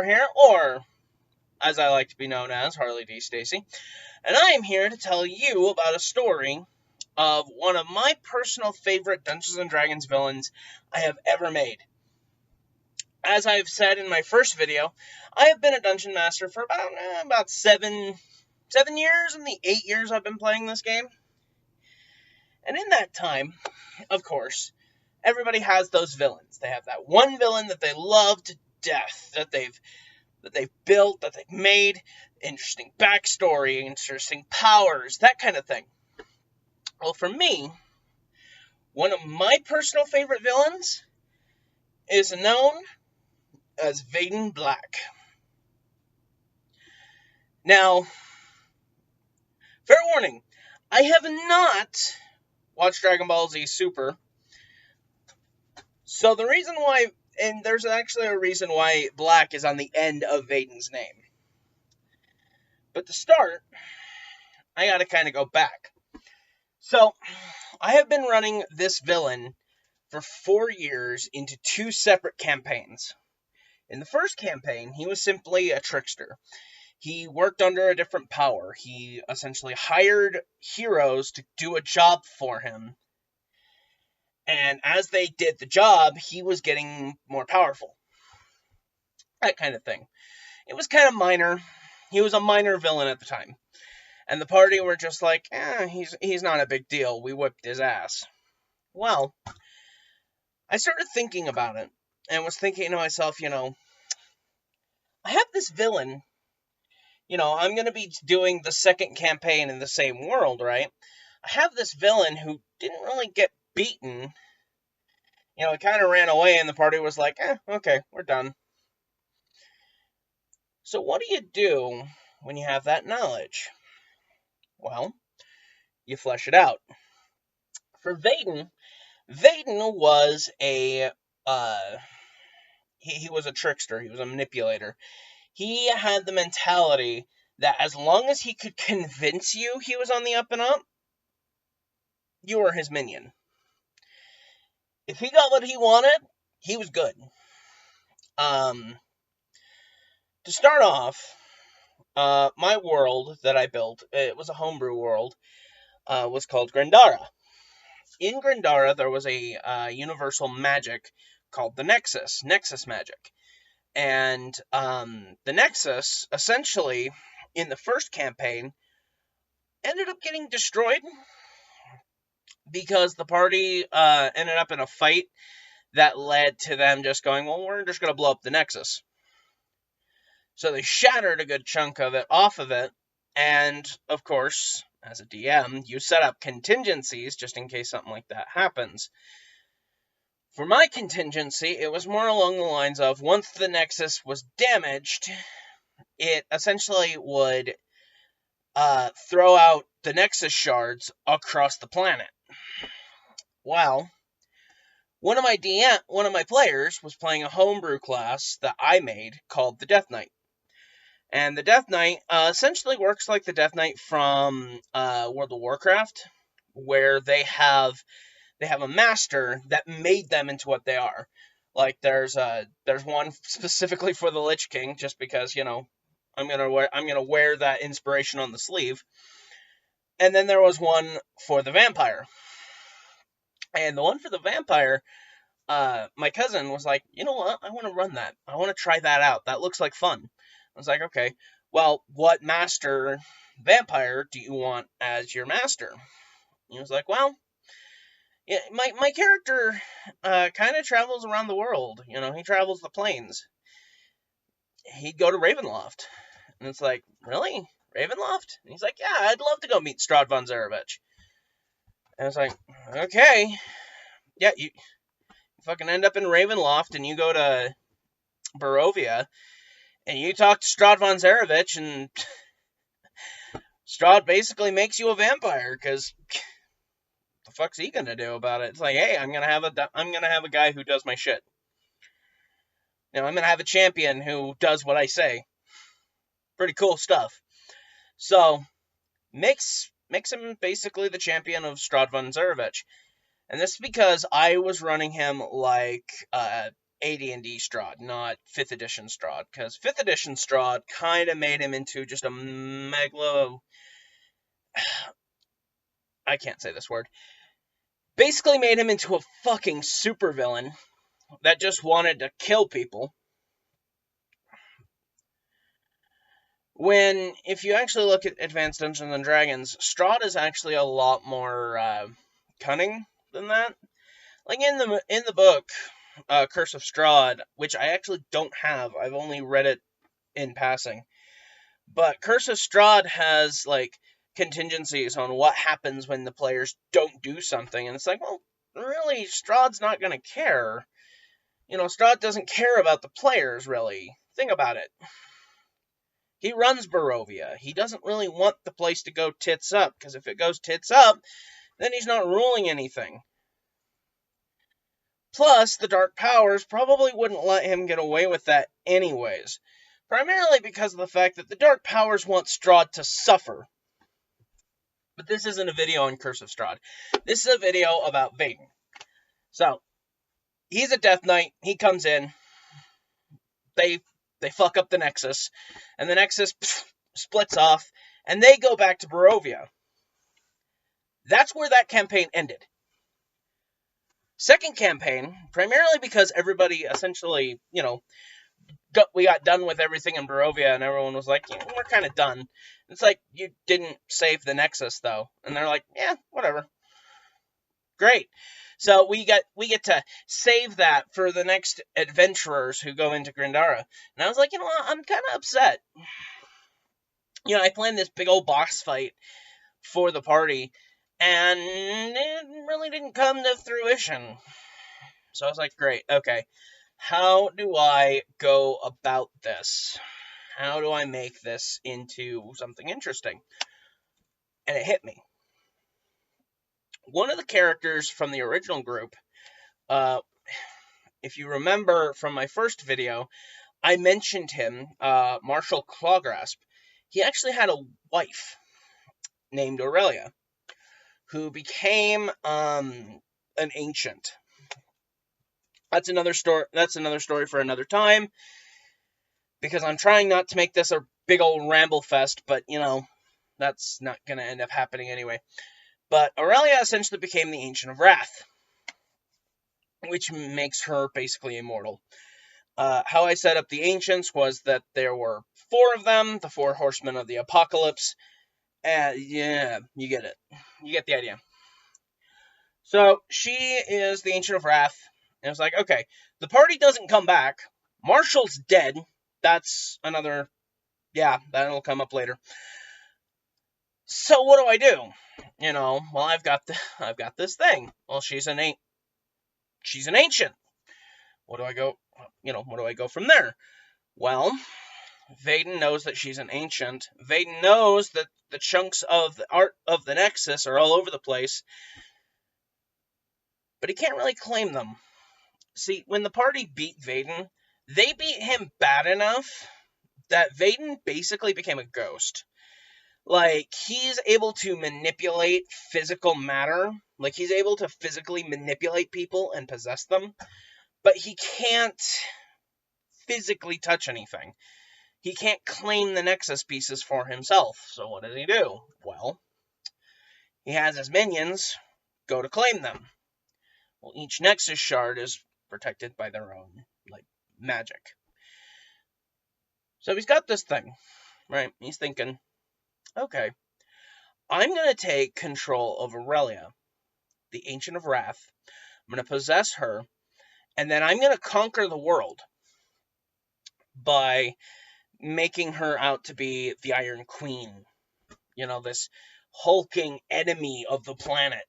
here, or as I like to be known as, Harley D. Stacy, and I am here to tell you about a story of one of my personal favorite Dungeons & Dragons villains I have ever made. As I've said in my first video, I have been a Dungeon Master for about 7 years in the 8 years I've been playing this game. And in that time, of course, everybody has those villains. They have that one villain that they love to death, that they've built, that they've made, interesting backstory, interesting powers, that kind of thing. Well, for me, one of my personal favorite villains is known as Vaden Black. Now, fair warning, I have not watched Dragon Ball Z Super, so the reason why, and there's actually a reason why Black is on the end of Vaden's name. But to start, I gotta kind of go back. So, I have been running this villain for 4 years into 2 separate campaigns. In the first campaign, he was simply a trickster. He worked under a different power. He essentially hired heroes to do a job for him. And as they did the job, he was getting more powerful. That kind of thing. It was kind of minor. He was a minor villain at the time. And the party were just like, he's not a big deal. We whipped his ass. Well, I started thinking about it. And was thinking to myself, I have this villain. I'm going to be doing the second campaign in the same world, right? I have this villain who didn't really get beaten. He kind of ran away, and the party was like, okay, we're done. So what do you do when you have that knowledge? Well, you flesh it out. For Vaden was he was a trickster. He was a manipulator. He had the mentality that as long as he could convince you he was on the up and up, you were his minion. If he got what he wanted, he was good. To start off, my world that I built, it was a homebrew world, was called Grandara. In Grandara, there was a universal magic called the Nexus magic. And the Nexus, essentially, in the first campaign, ended up getting destroyed because the party ended up in a fight that led to them just going, well, we're just going to blow up the Nexus. So they shattered a good chunk of it off of it, and, of course, as a DM, you set up contingencies just in case something like that happens. For my contingency, it was more along the lines of, once the Nexus was damaged, it essentially would throw out the Nexus shards across the planet. Well, one of my players was playing a homebrew class that I made called the Death Knight. And the Death Knight essentially works like the Death Knight from World of Warcraft, where they have a master that made them into what they are. Like there's one specifically for the Lich King, just because I'm gonna wear that inspiration on the sleeve. And then there was one for the vampire. And the one for the vampire, my cousin was like, you know what? I want to run that. I want to try that out. That looks like fun. I was like, okay, well, what master vampire do you want as your master? He was like, well, yeah, my character kind of travels around the world. He travels the plains. He'd go to Ravenloft. And it's like, really? Ravenloft? And he's like, yeah, I'd love to go meet Strahd von Zarovich. And I was like, okay. Yeah, you fucking end up in Ravenloft and you go to Barovia and you talk to Strahd von Zarovich, and Strahd basically makes you a vampire, because the fuck's he gonna do about it? It's like, hey, I'm gonna have a guy who does my shit. I'm gonna have a champion who does what I say. Pretty cool stuff. So, makes him basically the champion of Strahd von Zarovich. And this is because I was running him like AD&D Strahd, not 5th edition Strahd, because 5th edition Strahd kind of made him into just a I can't say this word. Basically made him into a fucking supervillain that just wanted to kill people. When, if you actually look at Advanced Dungeons and Dragons, Strahd is actually a lot more cunning than that. Like in the book, Curse of Strahd, which I actually don't have. I've only read it in passing. But Curse of Strahd has like contingencies on what happens when the players don't do something, and it's like, well, really, Strahd's not gonna care. Strahd doesn't care about the players, really. Think about it. He runs Barovia. He doesn't really want the place to go tits up, because if it goes tits up, then he's not ruling anything. Plus, the Dark Powers probably wouldn't let him get away with that anyways. Primarily because of the fact that the Dark Powers want Strahd to suffer. But this isn't a video on Curse of Strahd. This is a video about Vaden. So, he's a Death Knight. He comes in. They fuck up the Nexus. And the Nexus splits off. And they go back to Barovia. That's where that campaign ended. Second campaign, primarily because everybody essentially, we got done with everything in Barovia, and everyone was like, we're kind of done. It's like, you didn't save the Nexus, though. And they're like, yeah, whatever. Great. So we get to save that for the next adventurers who go into Gandara. And I was like, I'm kind of upset. I planned this big old boss fight for the party, and it really didn't come to fruition. So I was like, great, okay. How do I go about this? How do I make this into something interesting? And it hit me. One of the characters from the original group, if you remember from my first video, I mentioned him, Marshall Clawgrasp. He actually had a wife named Aurelia, who became an ancient. That's another story for another time, because I'm trying not to make this a big old ramble fest, but that's not going to end up happening anyway. But Aurelia essentially became the Ancient of Wrath, which makes her basically immortal. How I set up the Ancients was that there were 4 of them, the 4 Horsemen of the Apocalypse. Yeah, you get it. You get the idea. So, she is the Ancient of Wrath. And it's like, okay, the party doesn't come back. Marshall's dead. That's another... Yeah, that'll come up later. So, what do I do? Well, I've got this thing. Well, she's an ancient. What do I go from there? Well, Vaden knows that she's an ancient. Vaden knows that the chunks of the art of the Nexus are all over the place, but he can't really claim them. See, when the party beat Vaden, they beat him bad enough that Vaden basically became a ghost. Like, he's able to manipulate physical matter. Like, he's able to physically manipulate people and possess them, but he can't physically touch anything. He can't claim the Nexus pieces for himself. So what does he do? Well, he has his minions go to claim them. Well, each Nexus shard is protected by their own, magic. So he's got this thing, right? He's thinking, okay, I'm going to take control of Aurelia, the Ancient of Wrath. I'm going to possess her, and then I'm going to conquer the world by making her out to be the Iron Queen. This hulking enemy of the planet,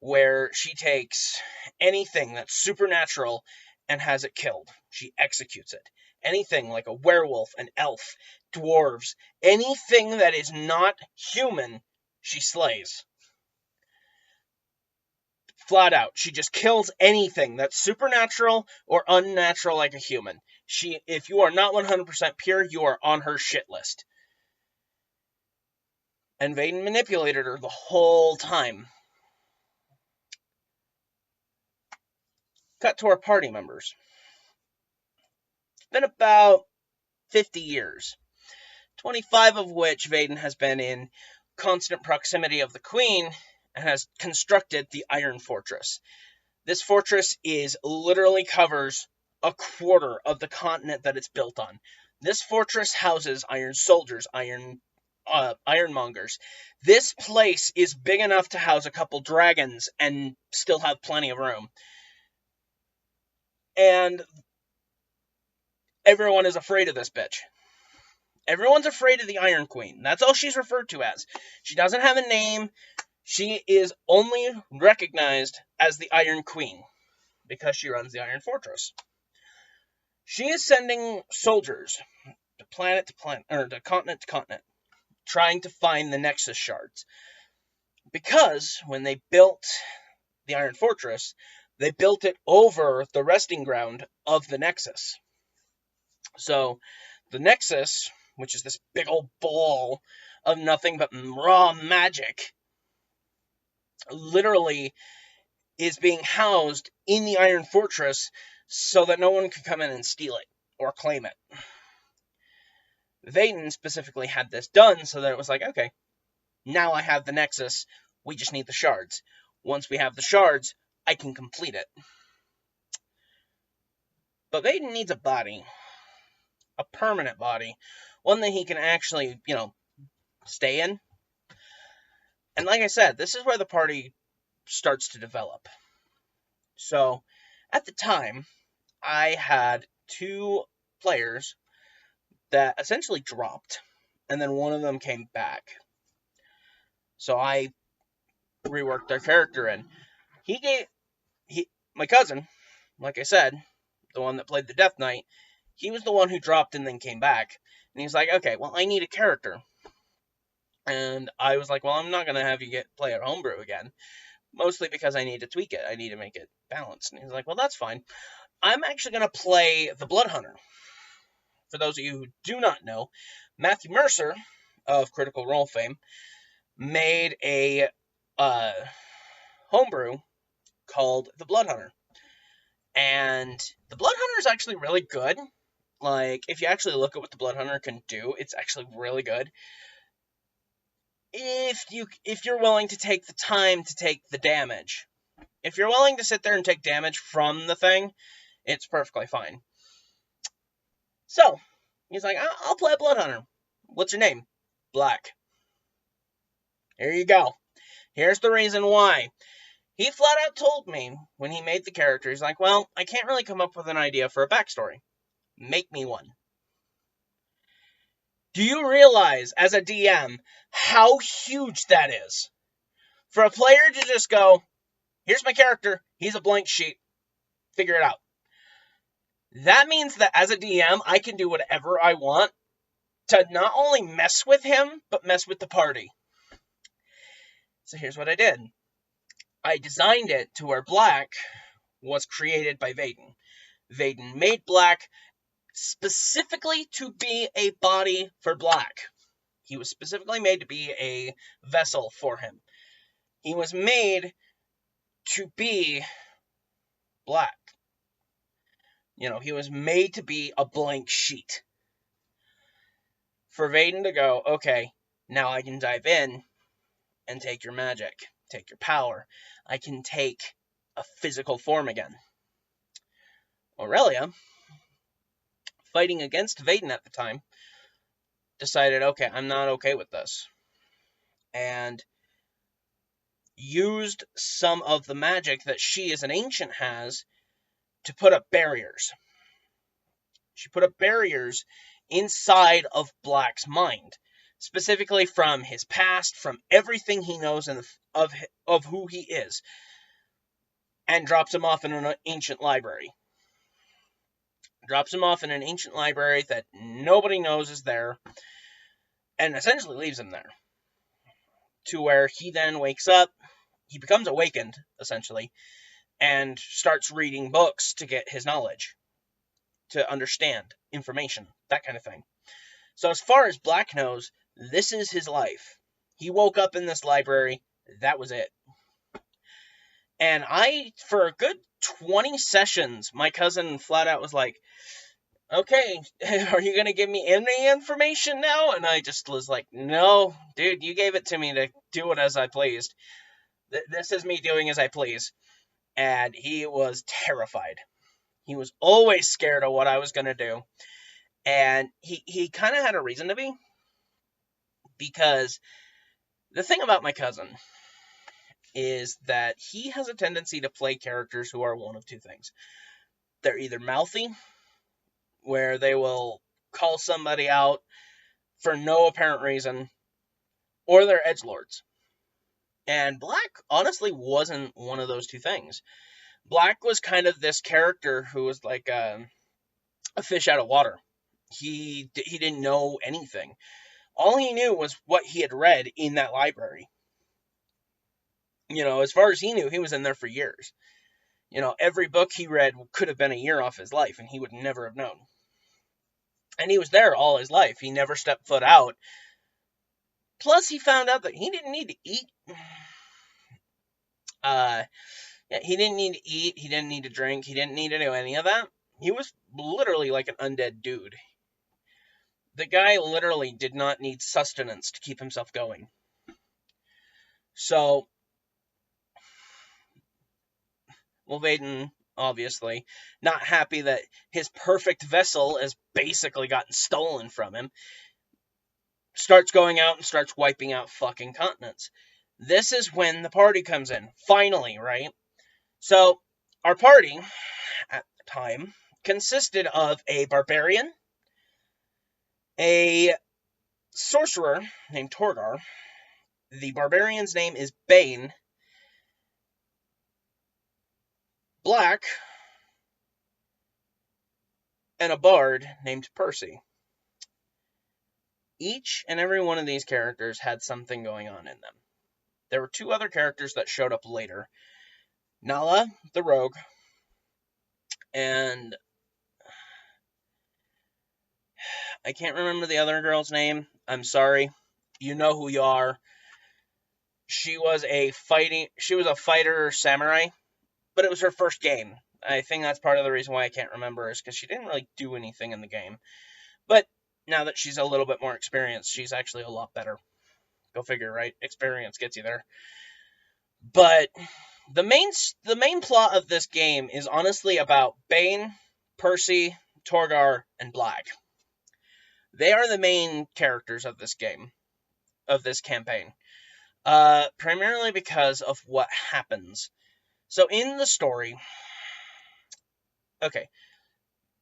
where she takes anything that's supernatural and has it killed. She executes it. Anything like a werewolf, an elf, dwarves, anything that is not human, she slays. Flat out. She just kills anything that's supernatural or unnatural like a human. If you are not 100% pure, you are on her shit list. And Vaden manipulated her the whole time. Cut to our party members. been about 50 years, 25 of which Vaden has been in constant proximity of the Queen and has constructed the Iron Fortress. This fortress literally covers a quarter of the continent that it's built on. This fortress houses iron soldiers, ironmongers. This place is big enough to house a couple dragons and still have plenty of room. And everyone is afraid of this bitch. Everyone's afraid of the Iron Queen. That's all she's referred to as. She doesn't have a name. She is only recognized as the Iron Queen because she runs the Iron Fortress. She is sending soldiers to planet to planet, or to continent, trying to find the Nexus shards. Because when they built the Iron Fortress, they built it over the resting ground of the Nexus. So, the Nexus, which is this big old ball of nothing but raw magic, literally is being housed in the Iron Fortress so that no one could come in and steal it or claim it. Vaden specifically had this done so that it was like, okay, now I have the Nexus, we just need the shards. Once we have the shards, I can complete it. But Vaden needs a body. A permanent body. One that he can actually, stay in. And like I said, this is where the party starts to develop. So, at the time, I had 2 players that essentially dropped, and then one of them came back. So I reworked their character, and my cousin, like I said, the one that played the Death Knight, he was the one who dropped and then came back. And he's like, okay, well, I need a character. And I was like, well, I'm not going to have you play at homebrew again. Mostly because I need to tweak it. I need to make it balanced. And he's like, well, that's fine. I'm actually going to play the Blood Hunter. For those of you who do not know, Matthew Mercer of Critical Role fame made a homebrew called the Blood Hunter. And the Blood Hunter is actually really good. Like, if you actually look at what the Blood Hunter can do, it's actually really good. If you're willing to take the time to take the damage. If you're willing to sit there and take damage from the thing, it's perfectly fine. So, he's like, I'll play Blood Hunter. What's your name? Black. Here you go. Here's the reason why. He flat out told me when he made the character, he's like, well, I can't really come up with an idea for a backstory. Make me one. Do you realize, as a DM, how huge that is? For a player to just go, here's my character, he's a blank sheet, figure it out. That means that as a DM, I can do whatever I want to not only mess with him, but mess with the party. So here's what I did. I designed it to where Black was created by Vaden. Vaden made Black specifically to be a body for Black. He was specifically made to be a vessel for him. He was made to be Black. He was made to be a blank sheet. For Vaden to go, okay, now I can dive in and take your magic, take your power. I can take a physical form again. Aurelia, fighting against Vaden at the time, decided, okay, I'm not okay with this. And used some of the magic that she as an ancient has to put up barriers. She put up barriers inside of Black's mind, specifically from his past, from everything he knows of who he is, and drops him off in an ancient library. Drops him off in an ancient library that nobody knows is there, and essentially leaves him there. To where he then wakes up, he becomes awakened, essentially, and starts reading books to get his knowledge, to understand information, that kind of thing. So as far as Black knows, this is his life. He woke up in this library, that was it. And for a good 20 sessions, my cousin flat out was like, okay, are you going to give me any information now? And I just was like, no, dude, you gave it to me to do it as I pleased. This is me doing as I please. And he was terrified. He was always scared of what I was going to do. And he kind of had a reason to be, because the thing about my cousin is that he has a tendency to play characters who are one of two things. They're either mouthy, where they will call somebody out for no apparent reason, or they're edgelords. And Black honestly wasn't one of those two things. Black was kind of this character who was like a fish out of water. He didn't know anything. All he knew was what he had read in that library. As far as he knew, he was in there for years. Every book he read could have been a year off his life, and he would never have known. And he was there all his life. He never stepped foot out. Plus, he found out that he didn't need to eat. He didn't need to eat. He didn't need to drink. He didn't need to do any of that. He was literally like an undead dude. The guy literally did not need sustenance to keep himself going. So, Vaden, obviously, not happy that his perfect vessel has basically gotten stolen from him, starts going out and starts wiping out fucking continents. This is when the party comes in. Finally, right? So, our party, at the time, consisted of a barbarian, a sorcerer named Torgar. The barbarian's name is Bane. Black, and a bard named Percy. Each and every one of these characters had something going on in them. There were two other characters that showed up later. Nala, the rogue, and I can't remember the other girl's name. I'm sorry. You know who you are. She was a fighter samurai, but it was her first game. I think that's part of the reason why I can't remember, is because she didn't really do anything in the game. But now that she's a little bit more experienced, she's actually a lot better. Go figure, right? Experience gets you there. But the main plot of this game is honestly about Bane, Percy, Torgar, and Black. They are the main characters of this game, of this campaign. Primarily because of what happens. So in the story, okay,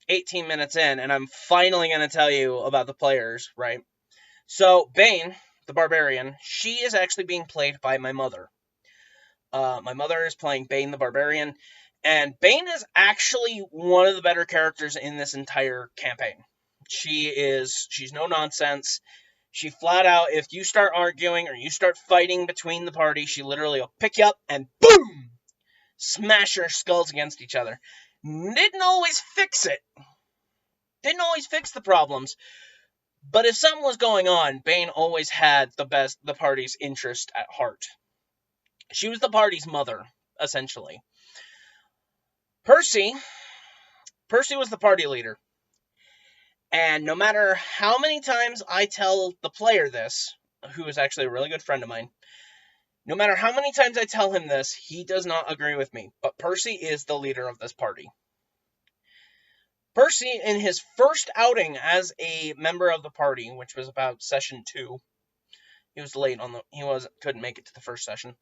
18 minutes in, and I'm finally going to tell you about the players, right? So Bane, the barbarian, she is actually being played by my mother. My mother is playing Bane the barbarian, and Bane is actually one of the better characters in this entire campaign. She's no nonsense. She flat out, if you start arguing or you start fighting between the party, she literally will pick you up and boom! Smash your skulls against each other. Didn't always fix it. Didn't always fix the problems. But if something was going on, Bane always had the party's interest at heart. She was the party's mother, essentially. Percy was the party leader. And no matter how many times I tell the player this, who is actually a really good friend of mine, no matter how many times I tell him this, he does not agree with me. But Percy is the leader of this party. Percy, in his first outing as a member of the party, which was about session 2, he was late couldn't make it to the first session.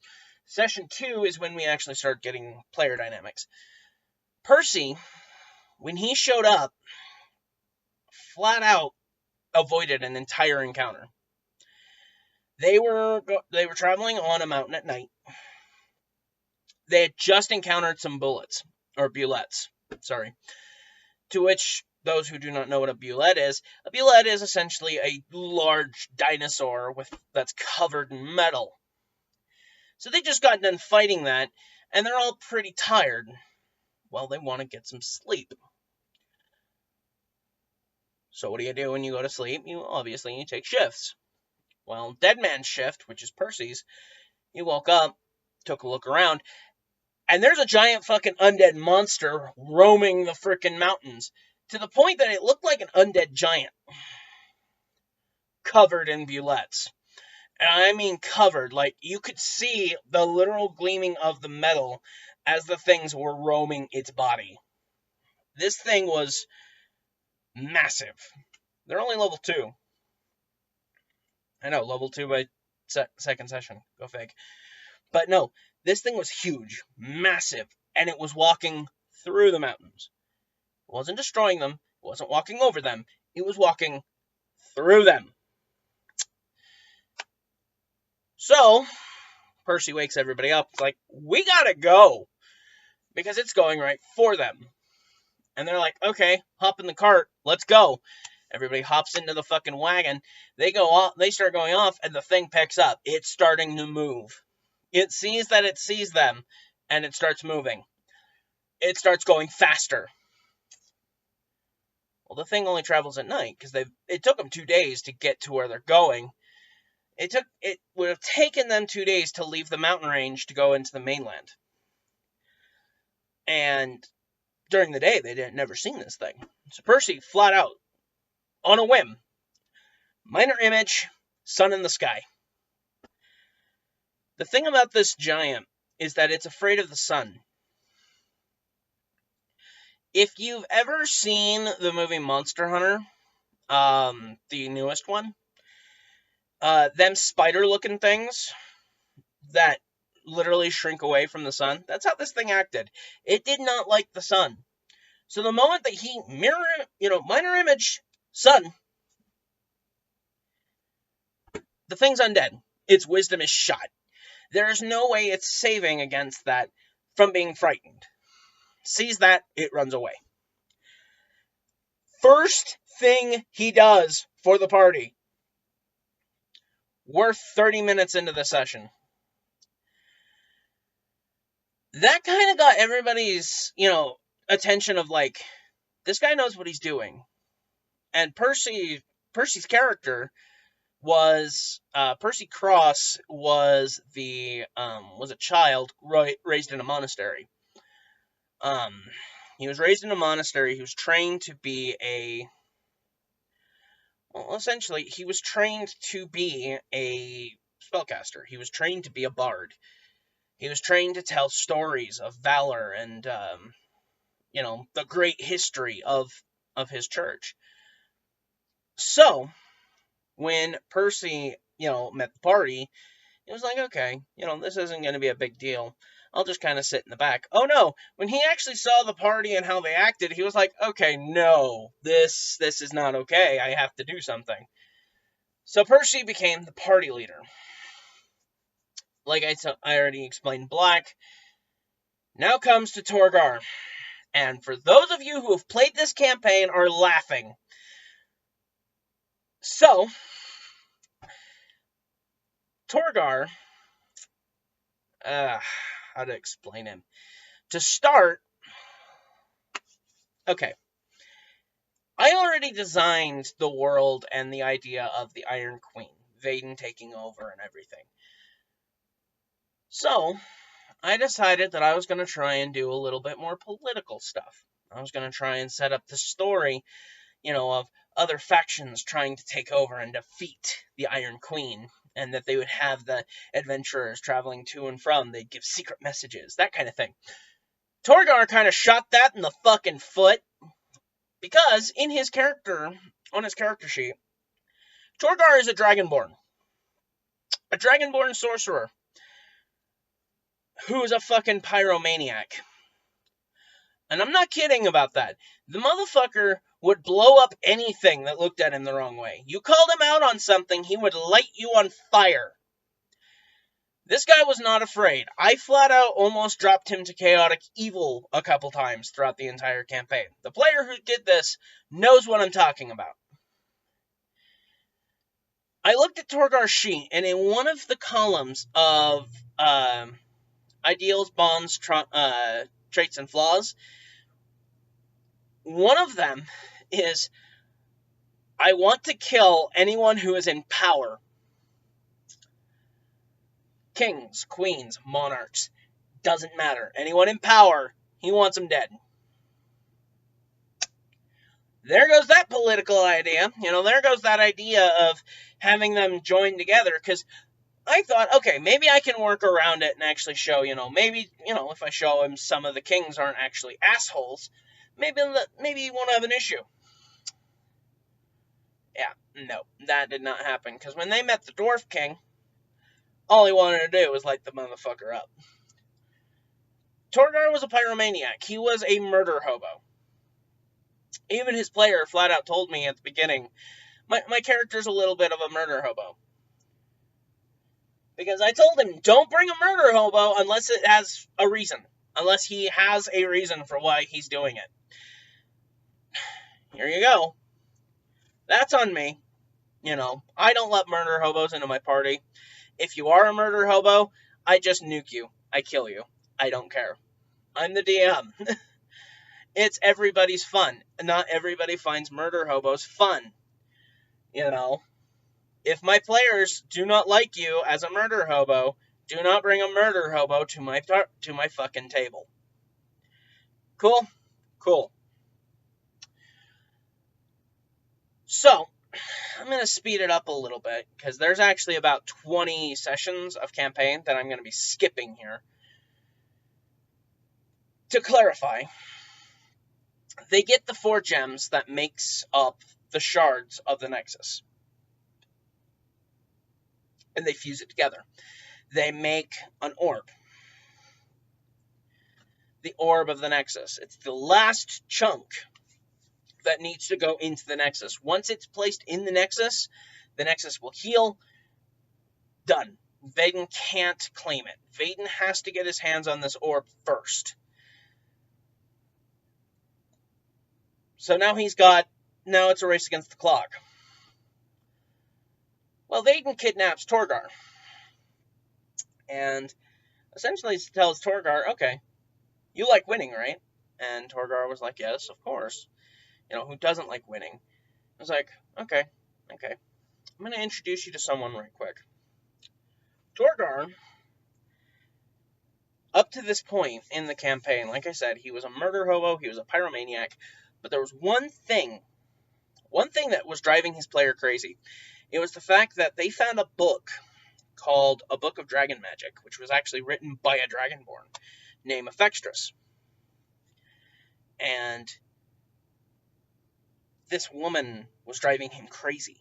Session 2 is when we actually start getting player dynamics. Percy, when he showed up, flat out avoided an entire encounter. They were traveling on a mountain at night. They had just encountered some bullets, or bullets, sorry. To which, those who do not know what a bulette is essentially a large dinosaur that's covered in metal. So they just got done fighting that, and they're all pretty tired. Well, they want to get some sleep. So what do you do when you go to sleep? You take shifts. Well, Dead Man's shift, which is Percy's, he woke up, took a look around, and there's a giant fucking undead monster roaming the frickin' mountains. to the point that it looked like an undead giant covered in bullets. And I mean covered, like you could see the literal gleaming of the metal as the things were roaming its body. This thing was massive. They're only level 2. I know, level 2 by second session. Go fig. But no, this thing was huge, massive, and it was walking through the mountains. It wasn't destroying them, it wasn't walking over them, it was walking through them. So, Percy wakes everybody up. It's like, we gotta go, because it's going right for them. And they're like, okay, hop in the cart, let's go. Everybody hops into the fucking wagon. They go off, they start going off, and the thing picks up. It's starting to move. It sees that it sees them, and it starts moving. It starts going faster. Well, the thing only travels at night, because it took them 2 days to get to where they're going. It would have taken them 2 days to leave the mountain range to go into the mainland. And during the day, they had never seen this thing. So Percy, flat out, on a whim, minor image, sun in the sky. The thing about this giant is that it's afraid of the sun. If you've ever seen the movie Monster Hunter, the newest one, them spider-looking things that literally shrink away from the sun, that's how this thing acted. It did not like the sun. So the moment that he minor image, sun, the thing's undead. Its wisdom is shot. There is no way it's saving against that from being frightened. Sees that, it runs away. First thing he does for the party. We're 30 minutes into the session. That kind of got everybody's, attention of like, this guy knows what he's doing. And Percy's character was, Percy Cross was a child raised in a monastery. He was raised in a monastery. He was trained to be essentially, he was trained to be a spellcaster. He was trained to be a bard. He was trained to tell stories of valor and, the great history of his church. So, when Percy, met the party, he was like, okay, this isn't going to be a big deal. I'll just kind of sit in the back. Oh no, when he actually saw the party and how they acted, he was like, okay, no, this is not okay. I have to do something. So Percy became the party leader. Like I already explained, Black now comes to Torgar. And for those of you who have played this campaign are laughing. So, Torgar, how to explain him? To start, okay, I already designed the world and the idea of the Iron Queen, Vaden taking over and everything. So, I decided that I was going to try and do a little bit more political stuff. I was going to try and set up the story, of other factions trying to take over and defeat the Iron Queen, and that they would have the adventurers traveling to and from. They'd give secret messages, that kind of thing. Torgar kind of shot that in the fucking foot, because on his character sheet, Torgar is a Dragonborn sorcerer, who is a fucking pyromaniac. And I'm not kidding about that. The motherfucker would blow up anything that looked at him the wrong way. You called him out on something, he would light you on fire. This guy was not afraid. I flat out almost dropped him to chaotic evil a couple times throughout the entire campaign. The player who did this knows what I'm talking about. I looked at Torgar's sheet, and in one of the columns of ideals, bonds, traits, and flaws, one of them is, I want to kill anyone who is in power. Kings, queens, monarchs, doesn't matter. Anyone in power, he wants them dead. there goes that political idea. There goes that idea of having them join together, because I thought, okay, maybe I can work around it and actually show, maybe, if I show him some of the kings aren't actually assholes, maybe he won't have an issue. Yeah, no, that did not happen, because when they met the Dwarf King, all he wanted to do was light the motherfucker up. Torgar was a pyromaniac. He was a murder hobo. Even his player flat out told me at the beginning, my character's a little bit of a murder hobo. Because I told him, don't bring a murder hobo unless it has a reason. Unless he has a reason for why he's doing it. Here you go. That's on me. I don't let murder hobos into my party. If you are a murder hobo, I just nuke you. I kill you. I don't care. I'm the DM. It's everybody's fun. Not everybody finds murder hobos fun. If my players do not like you as a murder hobo, do not bring a murder hobo to my fucking table. Cool? Cool. So, I'm going to speed it up a little bit, because there's actually about 20 sessions of campaign that I'm going to be skipping here. To clarify, they get the 4 gems that makes up the shards of the Nexus. And they fuse it together. They make an orb. The orb of the Nexus. It's the last chunk that needs to go into the Nexus. Once it's placed in the Nexus will heal. Done. Vaden can't claim it. Vaden has to get his hands on this orb first. So now it's a race against the clock. Well, Vaden kidnaps Torgar. And essentially tells Torgar, okay, you like winning, right? And Torgar was like, yes, of course. Who doesn't like winning? I was like, okay. I'm going to introduce you to someone right quick. Torgar, up to this point in the campaign, like I said, he was a murder hobo, he was a pyromaniac, but there was one thing that was driving his player crazy. It was the fact that they found a book called A Book of Dragon Magic, which was actually written by a Dragonborn named Ephextrus. And this woman was driving him crazy.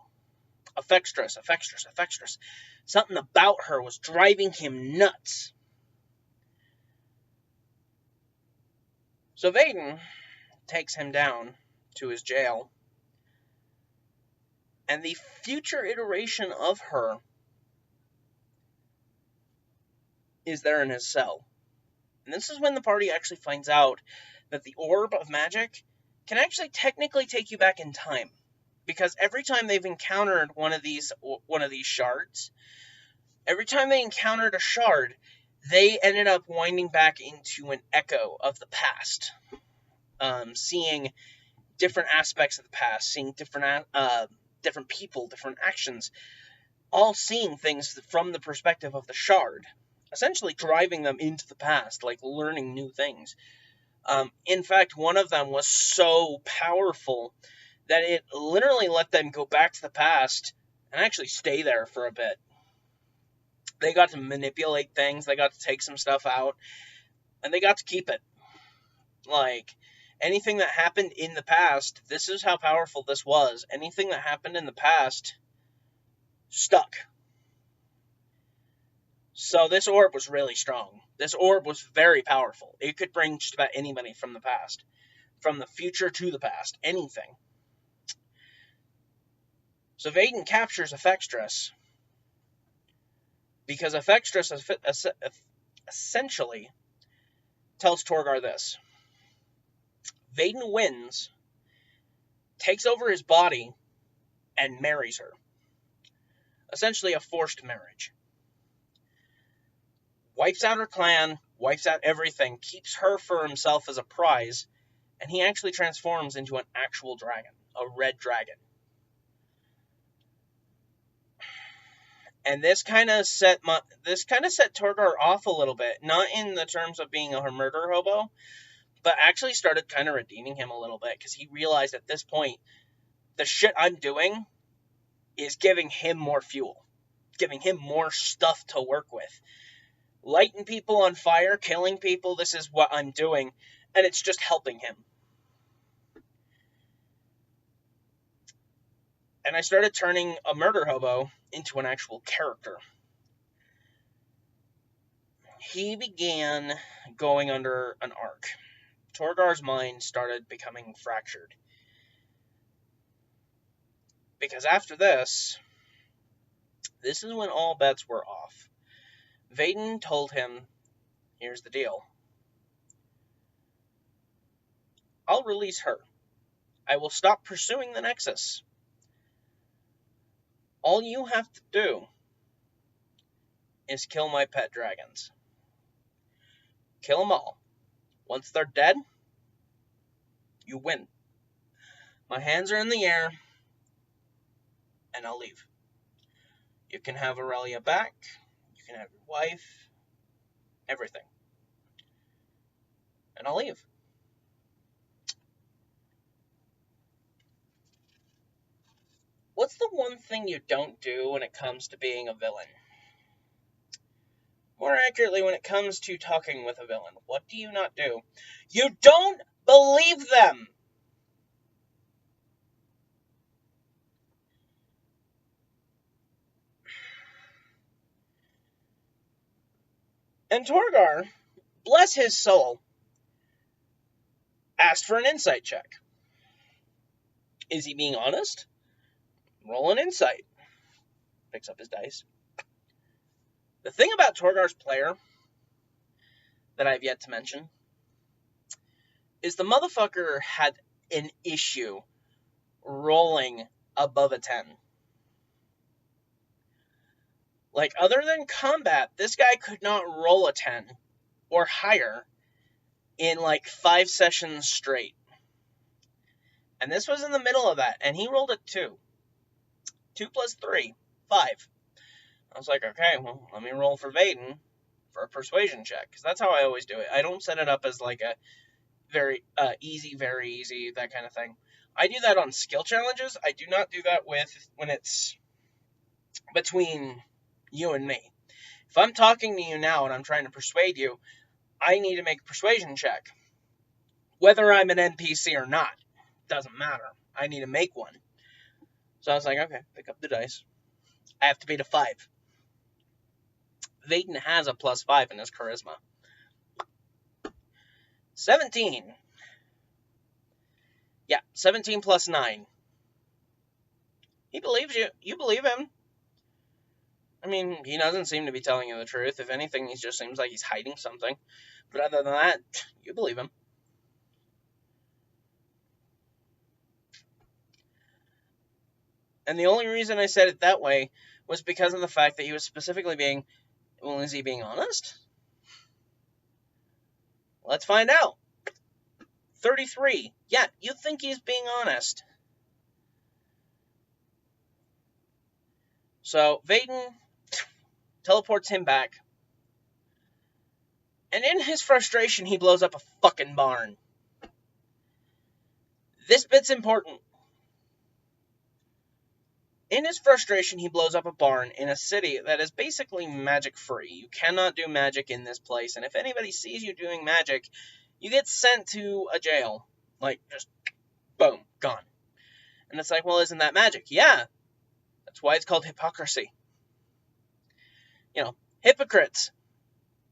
Ephextrus. Something about her was driving him nuts. So Vaden takes him down to his jail, and the future iteration of her is there in his cell. And this is when the party actually finds out that the orb of magic can actually technically take you back in time. Because every time they've encountered one of these shards, every time they encountered a shard, they ended up winding back into an echo of the past. Seeing different aspects of the past, seeing different people, different actions, all seeing things from the perspective of the shard, essentially driving them into the past, like learning new things. In fact, one of them was so powerful that it literally let them go back to the past and actually stay there for a bit. They got to manipulate things, they got to take some stuff out, and they got to keep it. Like, anything that happened in the past, this is how powerful this was. Anything that happened in the past stuck. So this orb was really strong. This orb was very powerful. It could bring just about anybody from the past. From the future to the past. Anything. So Vaden captures Ephextrus because Ephextrus essentially tells Torgar this. Vaden wins, takes over his body, and marries her. Essentially a forced marriage. Wipes out her clan, wipes out everything, keeps her for himself as a prize, and he actually transforms into an actual dragon, a red dragon. And this kind of set Torgar off a little bit, not in the terms of being a murder hobo, but actually started kind of redeeming him a little bit, because he realized at this point, the shit I'm doing is giving him more fuel, giving him more stuff to work with. Lighting people on fire, killing people, this is what I'm doing, and it's just helping him. And I started turning a murder hobo into an actual character. He began going under an arc. Torgar's mind started becoming fractured. Because after this is when all bets were off. Vaden told him, here's the deal. I'll release her. I will stop pursuing the Nexus. All you have to do is kill my pet dragons. Kill them all. Once they're dead, you win. My hands are in the air, and I'll leave. You can have Aurelia back. You can have your wife. Everything. And I'll leave. What's the one thing you don't do when it comes to being a villain? More accurately, when it comes to talking with a villain, what do you not do? You don't believe them! And Torgar, bless his soul, asked for an insight check. Is he being honest? Roll an insight. Picks up his dice. The thing about Torgar's player that I've yet to mention is the motherfucker had an issue rolling above a 10. Like, other than combat, this guy could not roll a 10 or higher in like 5 sessions straight. And this was in the middle of that, and he rolled a 2. 2 plus 3, 5. I was like, okay, well, let me roll for Vaden for a persuasion check, because that's how I always do it. I don't set it up as like a very easy, that kind of thing. I do that on skill challenges. I do not do that when it's between you and me. If I'm talking to you now and I'm trying to persuade you, I need to make a persuasion check. Whether I'm an NPC or not, doesn't matter. I need to make one. So I was like, okay, pick up the dice. I have to beat a 5. Vaden has a plus 5 in his charisma. 17. Yeah, 17 plus 9. He believes you. You believe him. I mean, he doesn't seem to be telling you the truth. If anything, he just seems like he's hiding something. But other than that, you believe him. And the only reason I said it that way was because of the fact that he was specifically being, well, is he being honest? Let's find out. 33. Yeah, you think he's being honest. So, Vaden teleports him back. And in his frustration, he blows up a fucking barn. This bit's important. In his frustration, he blows up a barn in a city that is basically magic-free. You cannot do magic in this place, and if anybody sees you doing magic, you get sent to a jail. Like, just, boom, gone. And it's like, well, isn't that magic? Yeah. That's why it's called hypocrisy. You know, hypocrites.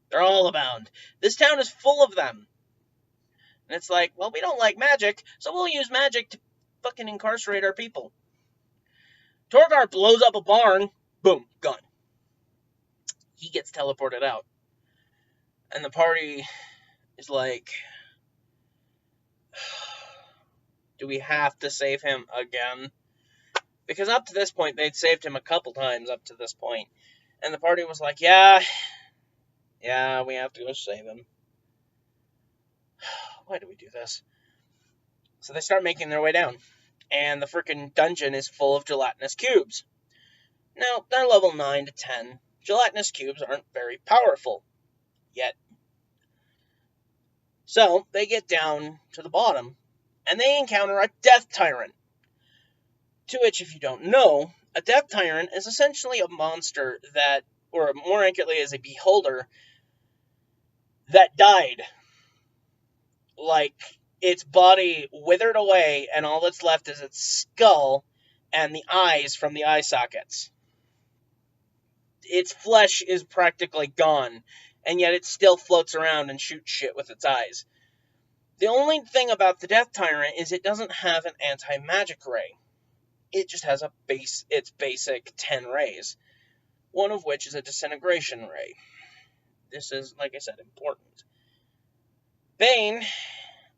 They're all abound. This town is full of them. And it's like, well, we don't like magic, so we'll use magic to fucking incarcerate our people. Torgar blows up a barn. Boom, gone. He gets teleported out. And the party is like, do we have to save him again? Because up to this point, they'd saved him a couple times up to this point. And the party was like, yeah, we have to go save him. Why do we do this? So they start making their way down. And the freaking dungeon is full of gelatinous cubes. Now, they're level 9 to 10. Gelatinous cubes aren't very powerful yet. So they get down to the bottom, and they encounter a Death Tyrant. To which, if you don't know, a Death Tyrant is essentially a monster that, or more accurately, is a beholder that died. Like, its body withered away, and all that's left is its skull and the eyes from the eye sockets. Its flesh is practically gone, and yet it still floats around and shoots shit with its eyes. The only thing about the Death Tyrant is it doesn't have an anti-magic ray. It just has its basic 10 rays, one of which is a disintegration ray. This is, like I said, important. Bane,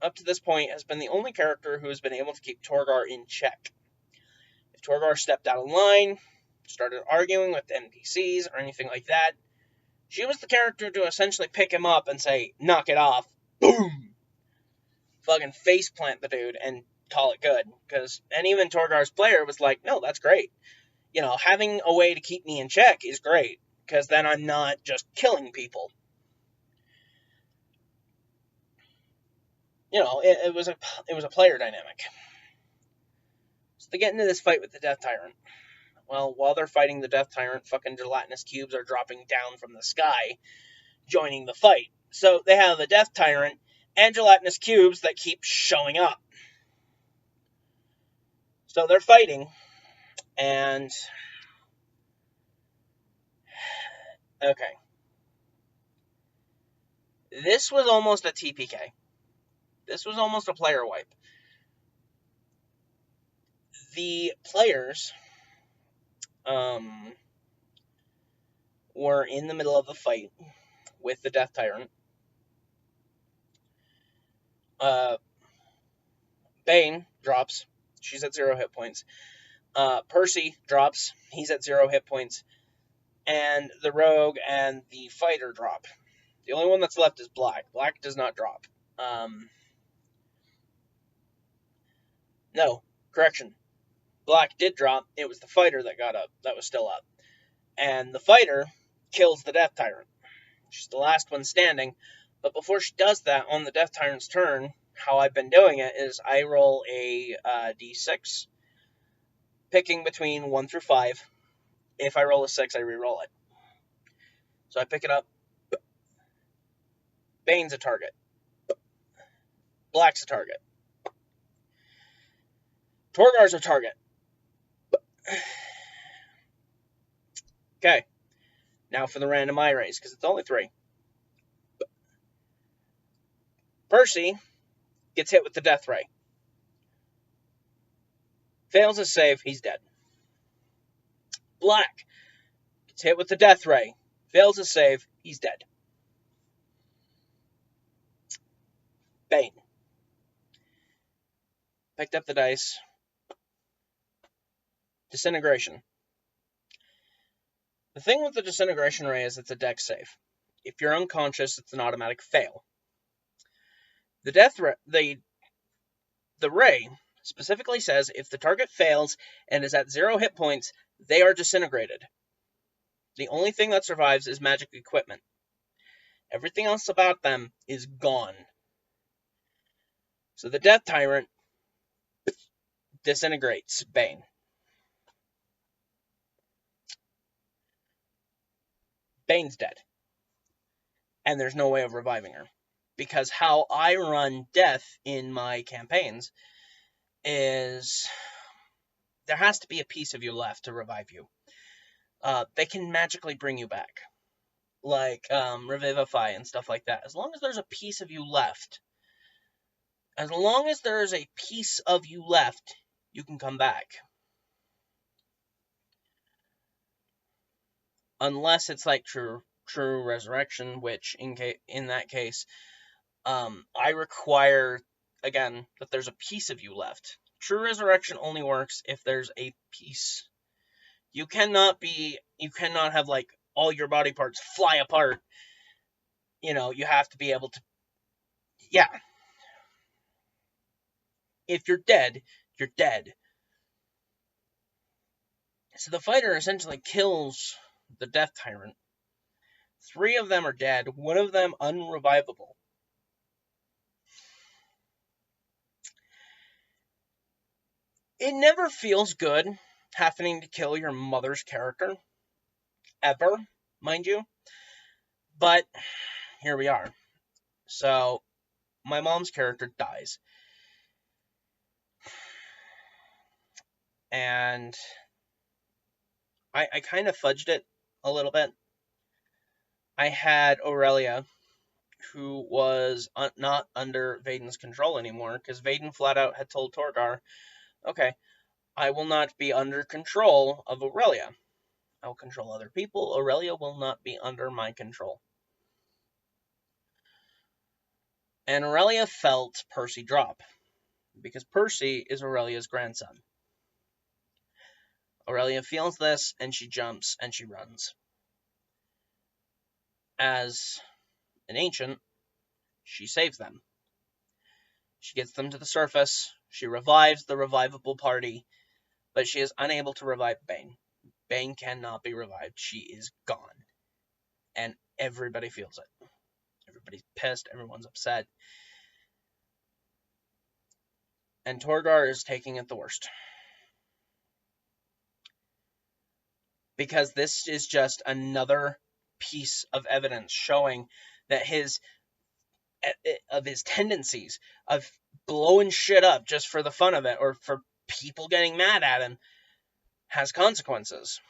up to this point, has been the only character who has been able to keep Torgar in check. If Torgar stepped out of line, started arguing with NPCs or anything like that, she was the character to essentially pick him up and say, knock it off. Boom! Fucking faceplant the dude and call it good. And even Torgar's player was like, no, that's great. Having a way to keep me in check is great, because then I'm not just killing people. It was a player dynamic. So they get into this fight with the Death Tyrant. Well, while they're fighting the Death Tyrant, fucking gelatinous cubes are dropping down from the sky, joining the fight. So they have the Death Tyrant and gelatinous cubes that keep showing up. So they're fighting, and okay. This was almost a TPK. This was almost a player wipe. The players were in the middle of the fight with the Death Tyrant. Bane drops. She's at 0 hit points. Percy drops. He's at 0 hit points. And the Rogue and the Fighter drop. The only one that's left is Black. Black does not drop. No, correction. Black did drop. It was the Fighter that got up. That was still up. And the Fighter kills the Death Tyrant. She's the last one standing. But before she does that, on the Death Tyrant's turn, how I've been doing it is I roll a d6, picking between 1 through 5. If I roll a 6, I re-roll it. So I pick it up. Bane's a target. Black's a target. Torgar's a target. Okay. Now for the random eye rays, because it's only 3. Percy gets hit with the death ray. Fails his save, he's dead. Black gets hit with the death ray. Fails his save, he's dead. Bane picked up the dice. Disintegration. The thing with the disintegration ray is it's a dex save. If you're unconscious, it's an automatic fail. The death ray, the ray specifically says if the target fails and is at 0 hit points, they are disintegrated. The only thing that survives is magic equipment. Everything else about them is gone. So the Death Tyrant disintegrates Bane. Bane's dead. And there's no way of reviving her. Because how I run death in my campaigns is there has to be a piece of you left to revive you. They can magically bring you back. Like Revivify and stuff like that. As long as there's a piece of you left, you can come back. Unless it's like true resurrection, which in that case, I require, again, that there's a piece of you left. True resurrection only works if there's a piece. You cannot have like all your body parts fly apart. You have to be able to, yeah. If you're dead, you're dead. So the fighter essentially kills the Death Tyrant. 3 of them are dead, 1 of them unrevivable. It never feels good having to kill your mother's character, ever, mind you. But here we are. So, my mom's character dies. And I kind of fudged it a little bit. I had Aurelia, who was not under Vaden's control anymore, because Vaden flat out had told Torgar, okay, I will not be under control of Aurelia. I will control other people. Aurelia will not be under my control. And Aurelia felt Percy drop, because Percy is Aurelia's grandson. Aurelia feels this, and she jumps, and she runs. As an ancient, she saves them. She gets them to the surface, she revives the revivable party, but she is unable to revive Bane. Bane cannot be revived. She is gone. And everybody feels it. Everybody's pissed, everyone's upset. And Torgar is taking it the worst. Because this is just another piece of evidence showing that his tendencies of blowing shit up just for the fun of it, or for people getting mad at him, has consequences.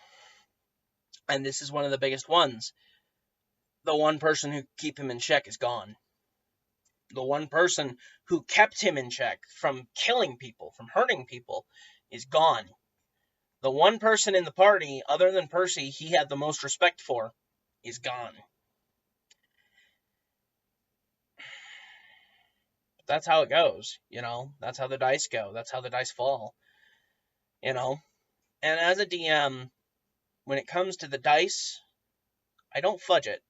And this is one of the biggest ones. The one person who keep him in check is gone. The one person who kept him in check from killing people, from hurting people, is gone. The one person in the party, other than Percy, he had the most respect for, is gone. That's how it goes, That's how the dice go. That's how the dice fall, And as a DM, when it comes to the dice, I don't fudge it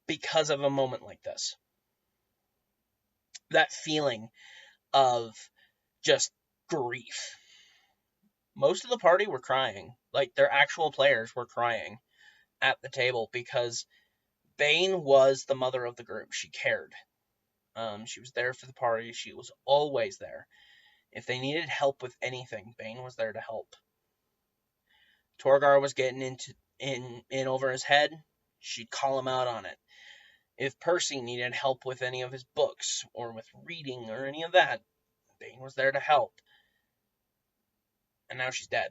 because of a moment like this. That feeling of just grief. Most of the party were crying. Like, their actual players were crying at the table because Bane was the mother of the group. She cared. She was there for the party. She was always there. If they needed help with anything, Bane was there to help. Torgar was getting in over his head. She'd call him out on it. If Percy needed help with any of his books, or with reading, or any of that, Bane was there to help. And now she's dead.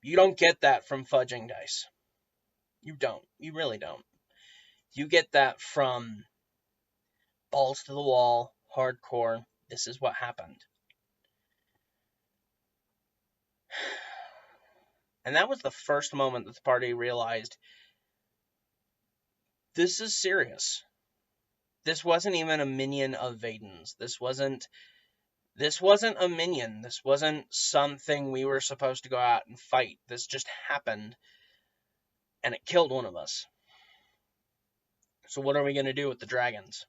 You don't get that from fudging dice. You don't. You really don't. You get that from balls to the wall, hardcore, this is what happened. And that was the first moment that the party realized, this is serious. This wasn't even a minion of Vaden's. This wasn't a minion. This wasn't something we were supposed to go out and fight. This just happened, and it killed one of us. So what are we going to do with the dragons?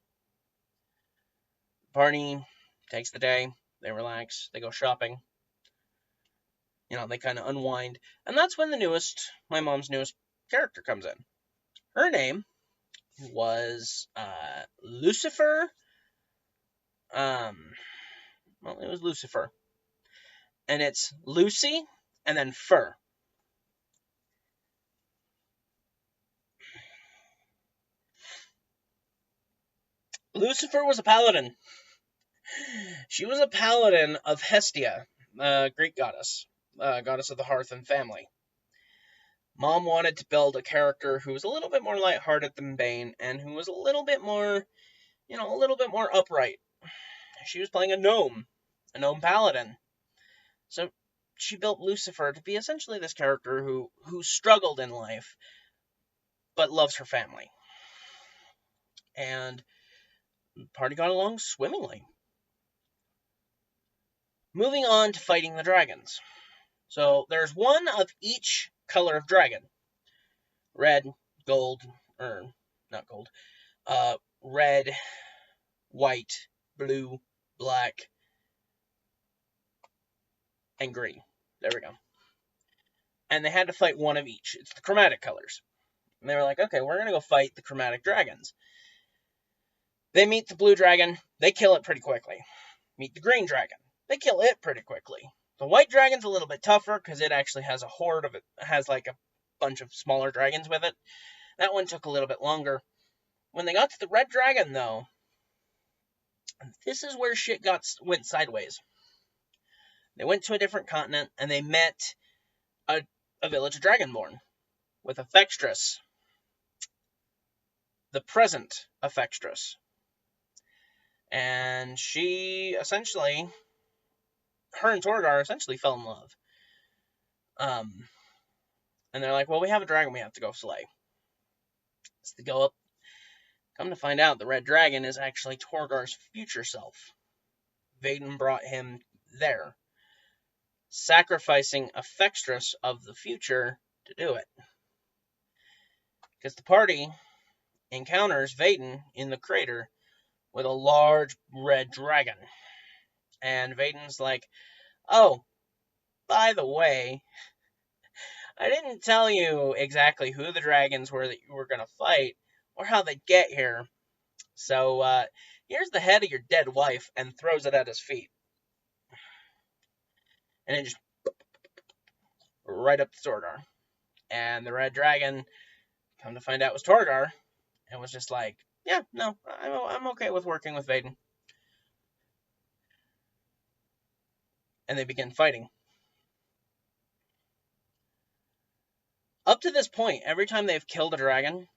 The party takes the day. They relax. They go shopping. They kind of unwind. And that's when my mom's newest character comes in. Her name was Lucifer. It was Lucifer. And it's Lucy and then Fur. Lucifer was a paladin. She was a paladin of Hestia, Greek goddess, goddess of the hearth and family. Mom wanted to build a character who was a little bit more lighthearted than Bane, and who was a little bit more upright. She was playing a gnome paladin. So she built Lucifer to be essentially this character who struggled in life, but loves her family. And the party got along swimmingly. Moving on to fighting the dragons. So there's one of each color of dragon. Red, gold, or not gold. Red, white, blue, black, and green. There we go. And they had to fight one of each. It's the chromatic colors. And they were like, okay, we're going to go fight the chromatic dragons. They meet the blue dragon. They kill it pretty quickly. Meet the green dragon. They kill it pretty quickly. The white dragon's a little bit tougher because it actually has a horde of it. Has like a bunch of smaller dragons with it. That one took a little bit longer. When they got to the red dragon, though, this is where shit went sideways. They went to a different continent and they met a village of Dragonborn with Ephextrus, the present Ephextrus. And she essentially, her and Torgar essentially fell in love. And they're like, well, we have a dragon we have to go slay. So they go up. Come to find out, the red dragon is actually Torgar's future self. Vaden brought him there, sacrificing Ephextrus of the future to do it. Because the party encounters Vaden in the crater with a large red dragon. And Vaden's like, oh, by the way, I didn't tell you exactly who the dragons were that you were going to fight or how they'd get here. So, here's the head of your dead wife, and throws it at his feet. And it just right up to Torgar. And the red dragon, come to find out, was Torgar, and was just like, yeah, no, I'm okay with working with Vaden. And they begin fighting. Up to this point, every time they've killed a dragon,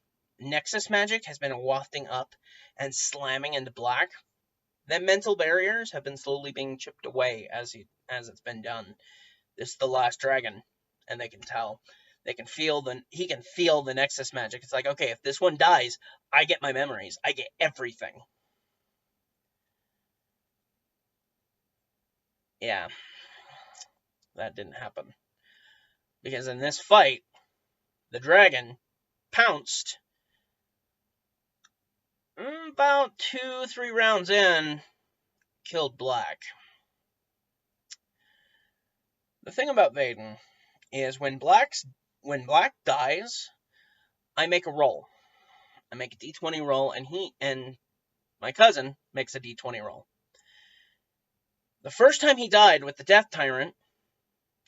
Nexus magic has been wafting up and slamming into black. Then mental barriers have been slowly being chipped away as it's been done. This is the last dragon, and they can tell. He can feel the Nexus magic. It's like, okay, if this one dies, I get my memories. I get everything. Yeah. That didn't happen. Because in this fight, the dragon pounced. About 2-3 rounds in, killed Black. The thing about Vaden is when Black dies, I make a roll. I make a d20 roll, and my cousin makes a d20 roll. The first time he died with the Death Tyrant,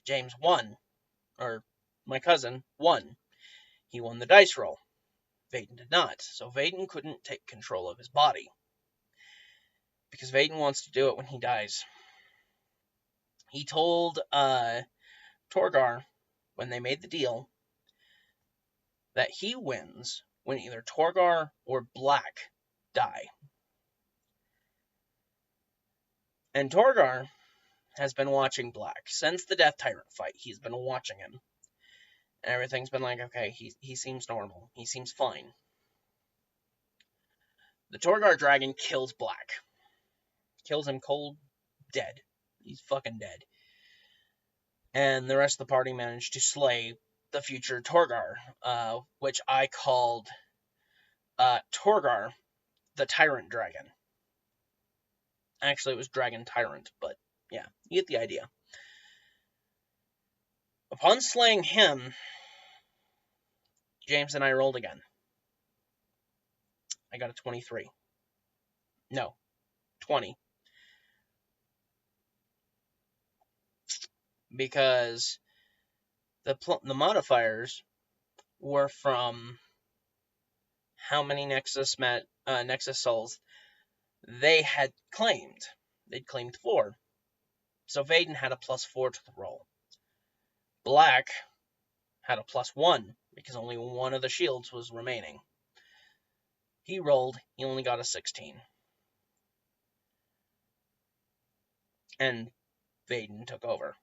James won, or my cousin won. He won the dice roll. Vaden did not, so Vaden couldn't take control of his body. Because Vaden wants to do it when he dies. He told Torgar, when they made the deal, that he wins when either Torgar or Black die. And Torgar has been watching Black since the Death Tyrant fight. He's been watching him. And everything's been like, okay, he seems normal. He seems fine. The Torgar dragon kills Black. Kills him cold, dead. He's fucking dead. And the rest of the party managed to slay the future Torgar, which I called Torgar, the Tyrant Dragon. Actually, it was Dragon Tyrant, but yeah, you get the idea. Upon slaying him, James and I rolled again. I got a 23. No, 20. Because the modifiers were from how many Nexus souls they had claimed. They'd claimed 4. So Vaden had a +4 to the roll. Black had a +1 because only one of the shields was remaining. He rolled, he only got a 16. And Vaden took over.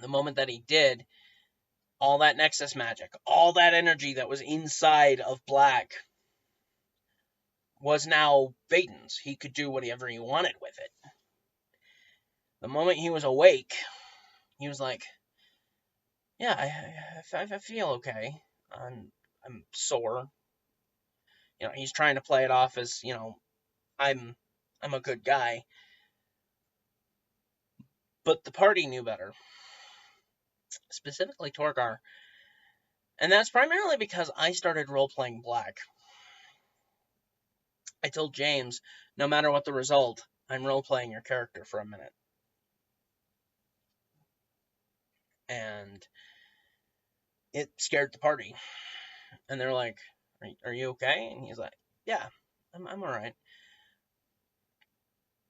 The moment that he did, all that Nexus magic, all that energy that was inside of Black was now Vaden's. He could do whatever he wanted with it. The moment he was awake, he was like, yeah, I feel okay. I'm sore. You know, he's trying to play it off as, you know, I'm a good guy. But the party knew better. Specifically Torgar. And that's primarily because I started role-playing Black. I told James, no matter what the result, I'm role-playing your character for a minute. And it scared the party. And they're like, are you okay? And he's like, yeah, I'm all right.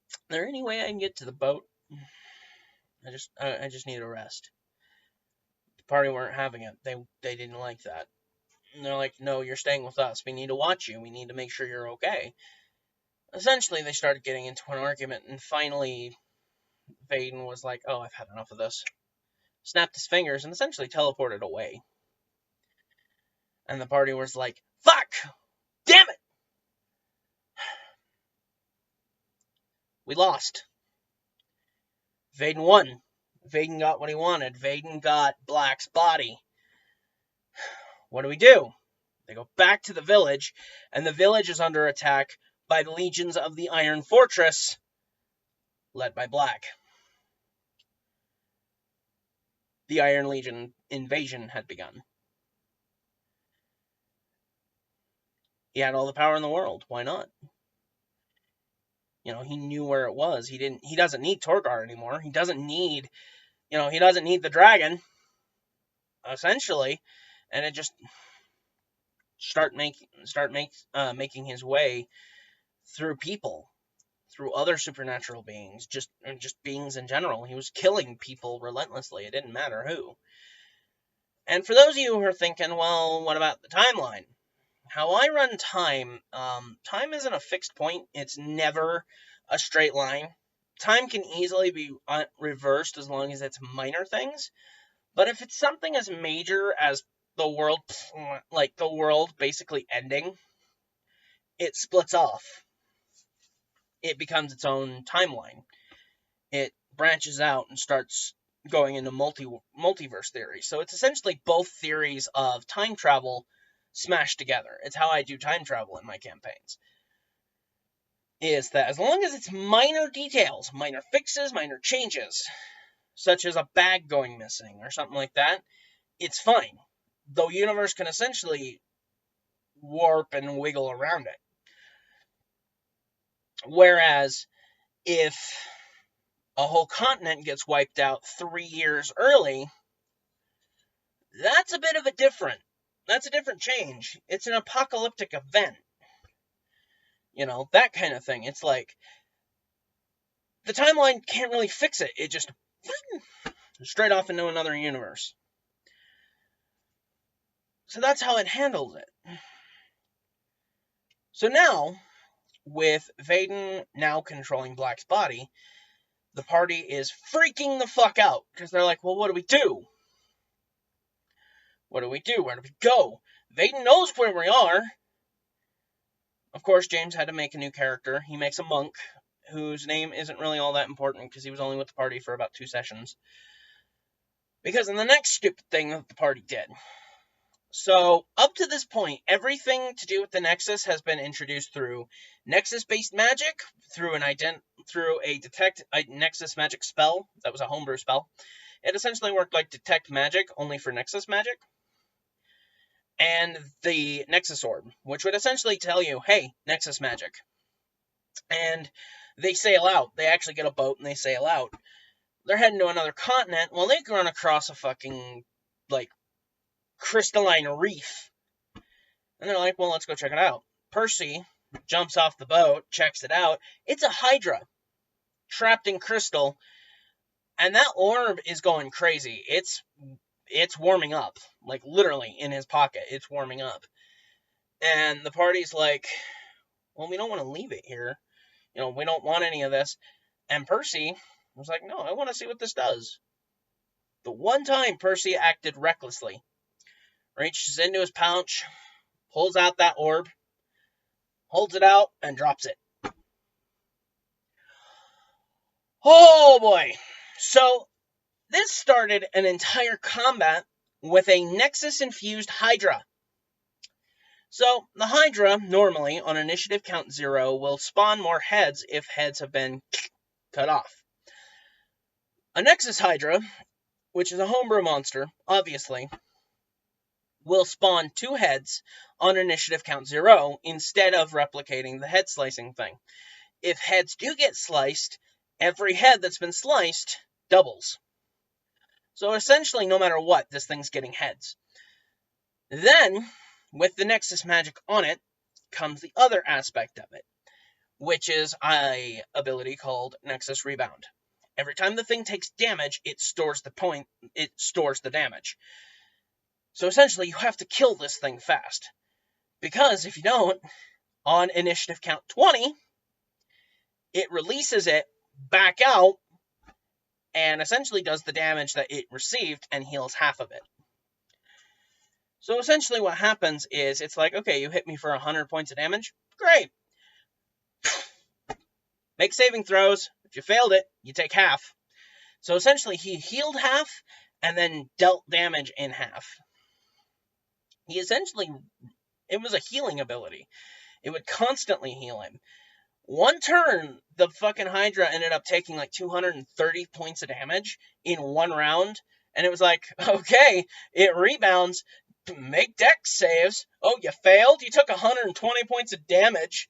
Is there any way I can get to the boat? I just need a rest. The party weren't having it. They didn't like that. And they're like, no, you're staying with us. We need to watch you. We need to make sure you're okay. Essentially, they started getting into an argument, and finally, Vaden was like, oh, I've had enough of this. Snapped his fingers and essentially teleported away. And the party was like, fuck! Damn it! We lost. Vaden won. Vaden got what he wanted. Vaden got Black's body. What do? They go back to the village, and the village is under attack by the legions of the Iron Fortress, led by Black. The Iron Legion invasion had begun. He had all the power in the world. Why not? He knew where it was. He doesn't need Torgar anymore. He doesn't need the dragon, essentially, and it just making his way through people, through other supernatural beings, just beings in general. He was killing people relentlessly. It didn't matter who. And for those of you who are thinking, well, what about the timeline? How I run time, time isn't a fixed point. It's never a straight line. Time can easily be reversed as long as it's minor things. But if it's something as major as the world basically ending, it splits off. It becomes its own timeline. It branches out and starts going into multiverse theory. So it's essentially both theories of time travel smashed together. It's how I do time travel in my campaigns. Is that as long as it's minor details, minor fixes, minor changes, such as a bag going missing or something like that, it's fine. The universe can essentially warp and wiggle around it. Whereas if a whole continent gets wiped out 3 years early, that's a different change. It's an apocalyptic event. That kind of thing. It's like the timeline can't really fix it. It just straight off into another universe. So that's how it handles it. So now, with Vaden now controlling Black's body, the party is freaking the fuck out. Because they're like, well, what do we do? What do we do? Where do we go? Vaden knows where we are. Of course, James had to make a new character. He makes a monk, whose name isn't really all that important, because he was only with the party for about 2 sessions. Because of the next stupid thing that the party did. So, up to this point, everything to do with the Nexus has been introduced through Nexus-based magic, through a detect Nexus magic spell. That was a homebrew spell. It essentially worked like detect magic, only for Nexus magic. And the Nexus Orb, which would essentially tell you, hey, Nexus magic. And they sail out. They actually get a boat and they sail out. They're heading to another continent. Well, they run across a fucking, crystalline reef. And they're like, well, let's go check it out. Percy jumps off the boat, checks it out. It's a Hydra trapped in crystal. And that orb is going crazy. It's warming up. Literally in his pocket. It's warming up. And the party's like, well, we don't want to leave it here. We don't want any of this. And Percy was like, no, I want to see what this does. The one time Percy acted recklessly. Reaches into his pouch, pulls out that orb, holds it out, and drops it. Oh boy. So, this started an entire combat with a Nexus-infused Hydra. So, the Hydra, normally, on initiative count 0, will spawn more heads if heads have been cut off. A Nexus Hydra, which is a homebrew monster, obviously, will spawn 2 heads on initiative count 0 instead of replicating the head slicing thing. If heads do get sliced, every head that's been sliced doubles. So essentially, no matter what, this thing's getting heads. Then, with the Nexus magic on it, comes the other aspect of it, which is a ability called Nexus Rebound. Every time the thing takes damage, it stores the damage. So essentially, you have to kill this thing fast. Because if you don't, on initiative count 20, it releases it back out and essentially does the damage that it received and heals half of it. So essentially what happens is, it's like, okay, you hit me for 100 points of damage. Great. Make saving throws. If you failed it, you take half. So essentially he healed half and then dealt damage in half. It was a healing ability. It would constantly heal him. One turn, the fucking Hydra ended up taking like 230 points of damage in one round. And it was like, okay, it rebounds. Make dex saves. Oh, you failed? You took 120 points of damage.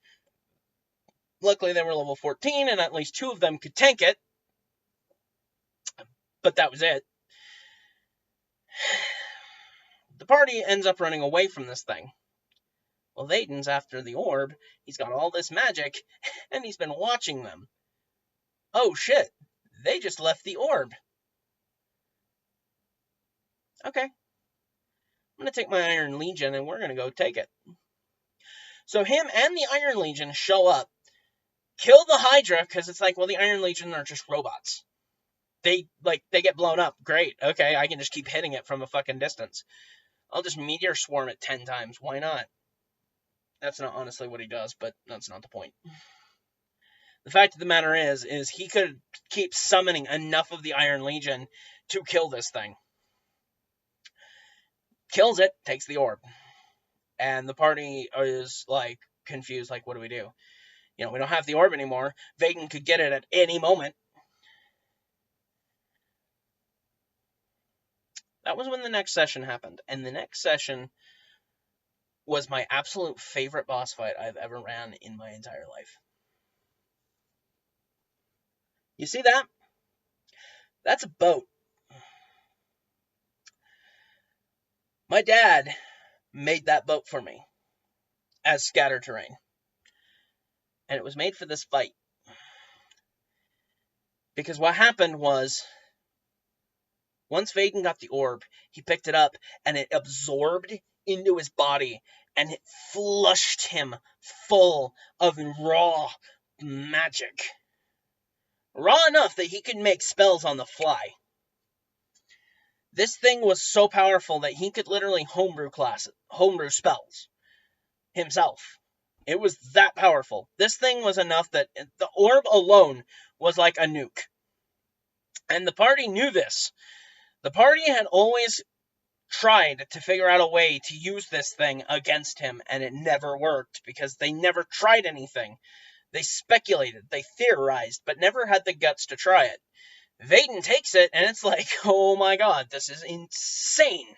Luckily, they were level 14, and at least 2 of them could tank it. But that was it. The party ends up running away from this thing. Well, Vaden's after the orb. He's got all this magic, and he's been watching them. Oh, shit. They just left the orb. Okay. I'm going to take my Iron Legion, and we're going to go take it. So him and the Iron Legion show up, kill the Hydra, because it's like, well, the Iron Legion are just robots. They get blown up. Great. Okay, I can just keep hitting it from a fucking distance. I'll just meteor swarm it 10 times. Why not? That's not honestly what he does, but that's not the point. The fact of the matter is he could keep summoning enough of the Iron Legion to kill this thing. Kills it, takes the orb. And the party is, like, confused, like, what do we do? You know, we don't have the orb anymore. Vaden could get it at any moment. That was when the next session happened. And the next session was my absolute favorite boss fight I've ever ran in my entire life. You see that? That's a boat. My dad made that boat for me as scatter terrain. And it was made for this fight. Because what happened was, once Vaden got the orb, he picked it up and it absorbed into his body and it flushed him full of raw magic. Raw enough that he could make spells on the fly. This thing was so powerful that he could literally homebrew spells himself. It was that powerful. This thing was enough that the orb alone was like a nuke. And the party knew this. The party had always tried to figure out a way to use this thing against him, and it never worked because they never tried anything. They speculated, they theorized, but never had the guts to try it. Vaden takes it, and it's like, oh my god, this is insane.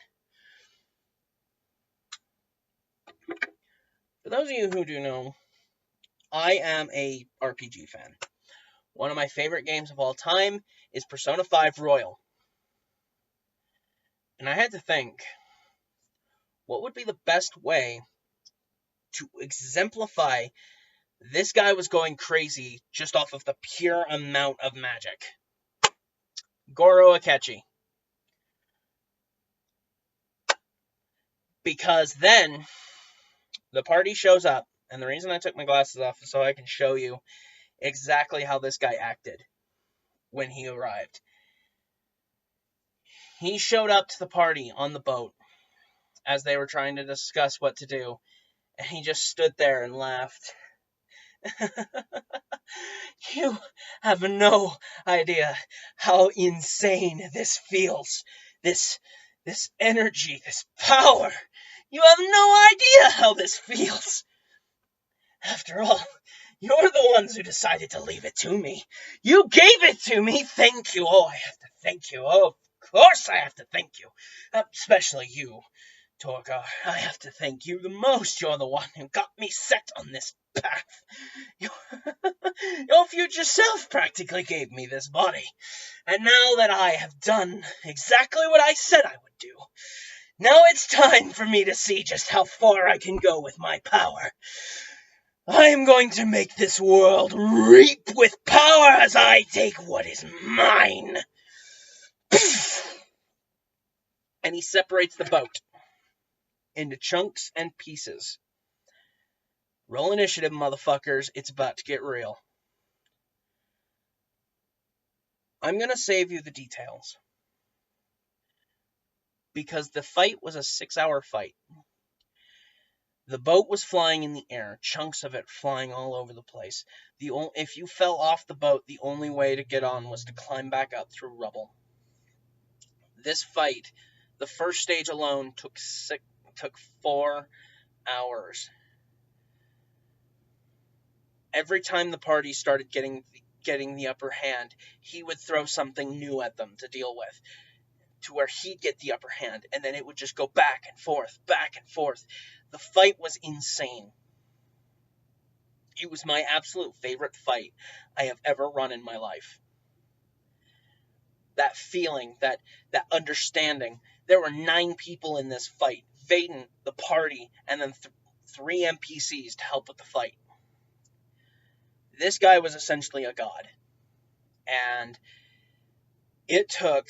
For those of you who do know, I am a RPG fan. One of my favorite games of all time is Persona 5 Royal. And I had to think, what would be the best way to exemplify this guy was going crazy just off of the pure amount of magic? Goro Akechi. Because then, the party shows up, and the reason I took my glasses off is so I can show you exactly how this guy acted when he arrived. He showed up to the party on the boat as they were trying to discuss what to do, and he just stood there and laughed. You have no idea how insane this feels. This energy, this power. You have no idea how this feels. After all, you're the ones who decided to leave it to me. You gave it to me. Thank you. Oh, I have to thank you. Oh, of course I have to thank you. Especially you. Torgar, I have to thank you the most. You're the one who got me set on this path. Your future self practically gave me this body. And now that I have done exactly what I said I would do, now it's time for me to see just how far I can go with my power. I am going to make this world reap with power as I take what is mine. And he separates the boat into chunks and pieces. Roll initiative, motherfuckers. It's about to get real. I'm going to save you the details, because the fight was a 6-hour fight. The boat was flying in the air, chunks of it flying all over the place. If you fell off the boat, the only way to get on was to climb back up through rubble. This fight, the first stage alone, took 4 hours. Every time the party started getting the upper hand, he would throw something new at them to deal with, to where he'd get the upper hand, and then it would just go back and forth, back and forth. The fight was insane. It was my absolute favorite fight I have ever run in my life. That feeling, that understanding. There were 9 people in this fight. Vaden, the party, and then 3 NPCs to help with the fight. This guy was essentially a god. And it took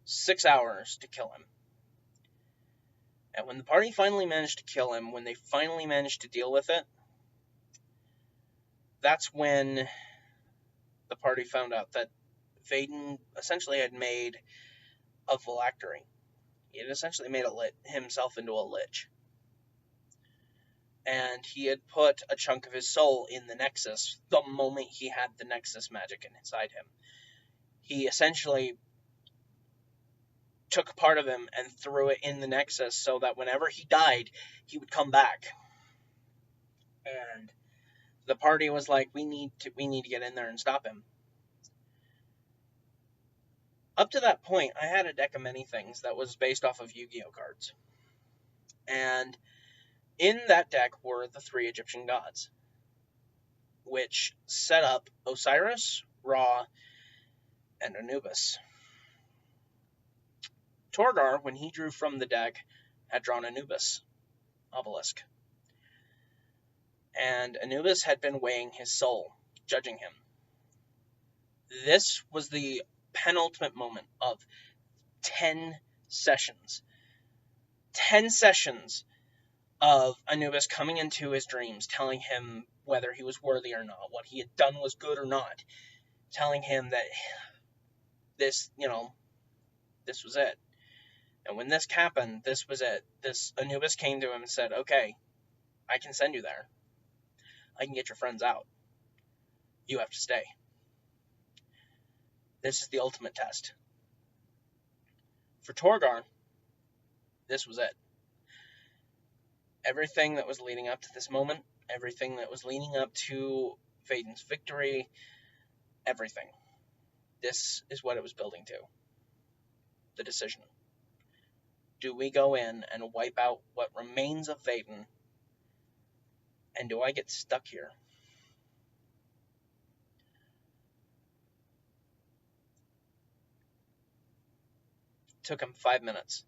6 hours to kill him. And when the party finally managed to kill him, when they finally managed to deal with it, that's when the party found out that Vaden essentially had made a phylactery. He had essentially made himself into a lich. And he had put a chunk of his soul in the Nexus the moment he had the Nexus magic inside him. He essentially took part of him and threw it in the Nexus so that whenever he died, he would come back. And the party was like, we need to get in there and stop him. Up to that point, I had a deck of many things that was based off of Yu-Gi-Oh cards. And in that deck were the 3 Egyptian gods, which set up Osiris, Ra, and Anubis. Torgar, when he drew from the deck, had drawn Anubis, Obelisk. And Anubis had been weighing his soul, judging him. This was the penultimate moment of 10 sessions. 10 sessions of Anubis coming into his dreams, telling him whether he was worthy or not, what he had done was good or not, telling him that this was it. And when this happened, this was it. This Anubis came to him and said, okay, I can send you there. I can get your friends out. You have to stay. This is the ultimate test. For Torgar, this was it. Everything that was leading up to this moment, everything that was leading up to Vaden's victory, everything. This is what it was building to. The decision. Do we go in and wipe out what remains of Vaden? And do I get stuck here? It took him 5 minutes.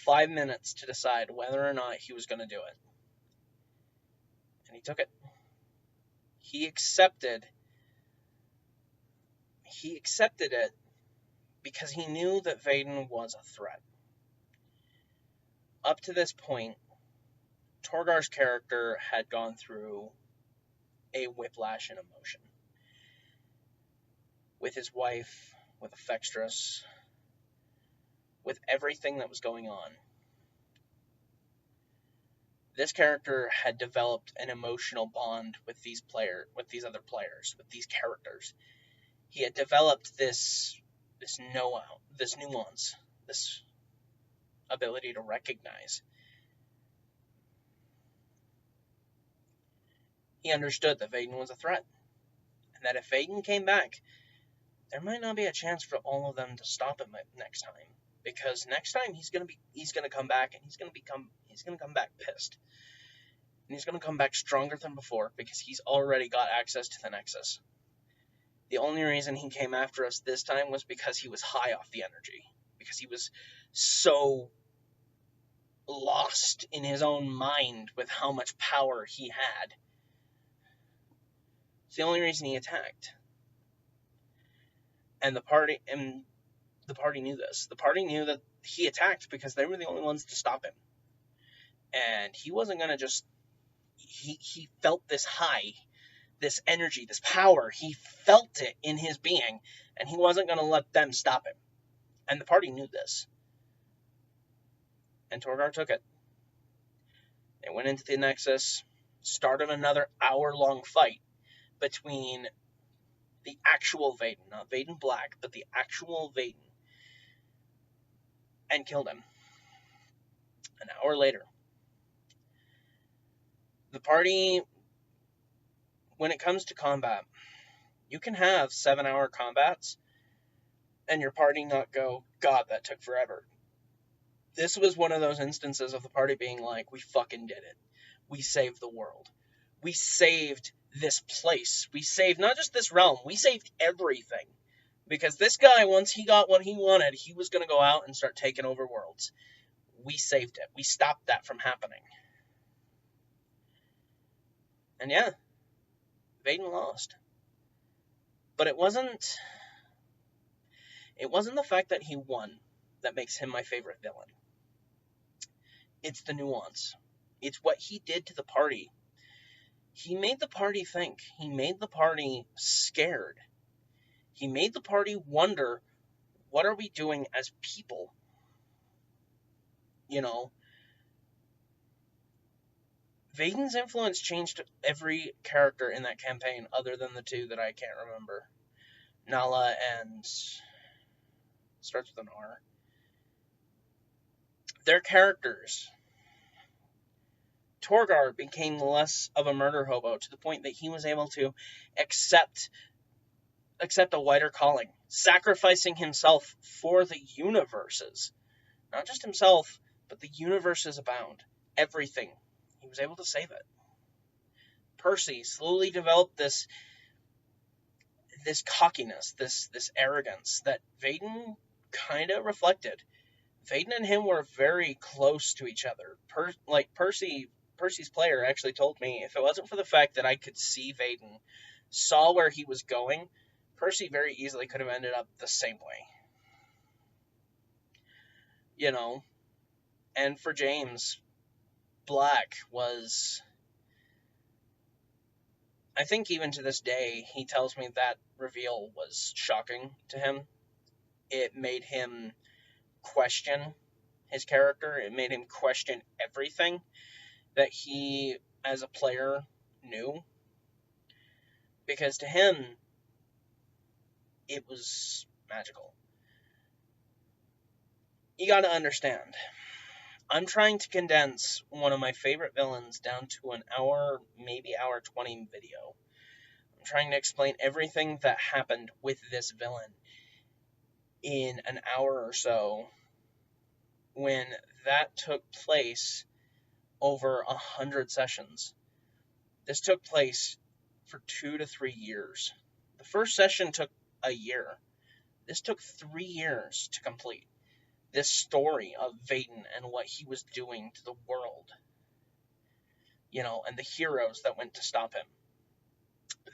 5 minutes to decide whether or not he was going to do it. And he took it. He accepted it because he knew that Vaden was a threat. Up to this point, Torgar's character had gone through a whiplash in emotion. With his wife, with Aphextras, with everything that was going on. This character had developed an emotional bond with these other players, with these characters. He had developed this nuance, this ability to recognize. He understood that Vaden was a threat, and that if Vaden came back, there might not be a chance for all of them to stop him next time, because next time he's gonna come back, and he's gonna come back pissed, and he's gonna come back stronger than before because he's already got access to the Nexus. The only reason he came after us this time was because he was high off the energy, because he was so lost in his own mind with how much power he had. It's the only reason he attacked. And the party knew this. The party knew that he attacked because they were the only ones to stop him. And he wasn't going to just... He felt this high, this energy, this power. He felt it in his being, and he wasn't going to let them stop him. And the party knew this. And Torgar took it. They went into the Nexus, started another hour-long fight between the actual Vaden, not Vaden Black, but the actual Vaden, and killed him. An hour later. The party, when it comes to combat, you can have 7-hour combats, and your party not go, God, that took forever. This was one of those instances of the party being like, we fucking did it. We saved the world. We saved this place. We saved not just this realm, we saved everything. Because this guy, once he got what he wanted, he was going to go out and start taking over worlds. We saved it. We stopped that from happening. And yeah, Vaden lost. But it wasn't the fact that he won that makes him my favorite villain. It's the nuance. It's what he did to the party. He made the party think. He made the party scared. He made the party wonder, what are we doing as people? You know, Vaden's influence changed every character in that campaign other than the two that I can't remember. Nala and... starts with an R. Their characters. Torgar became less of a murder hobo to the point that he was able to accept a wider calling, sacrificing himself for the universes. Not just himself, but the universes abound. Everything. He was able to save it. Percy slowly developed this cockiness, this arrogance that Vaden kind of reflected. Vaden and him were very close to each other. Percy's player actually told me, if it wasn't for the fact that I could see Vaden, saw where he was going, Percy very easily could have ended up the same way. You know, and for James, Black was... I think even to this day, he tells me that reveal was shocking to him. It made him question his character. It made him question everything that he, as a player, knew. Because to him, it was magical. You gotta understand, I'm trying to condense one of my favorite villains down to an hour, maybe hour 20 video. I'm trying to explain everything that happened with this villain in an hour or so, when that took place over 100 sessions. This took place for 2 to 3 years. The first session took a year. This took 3 years to complete. This story of Vaden and what he was doing to the world. You know, and the heroes that went to stop him.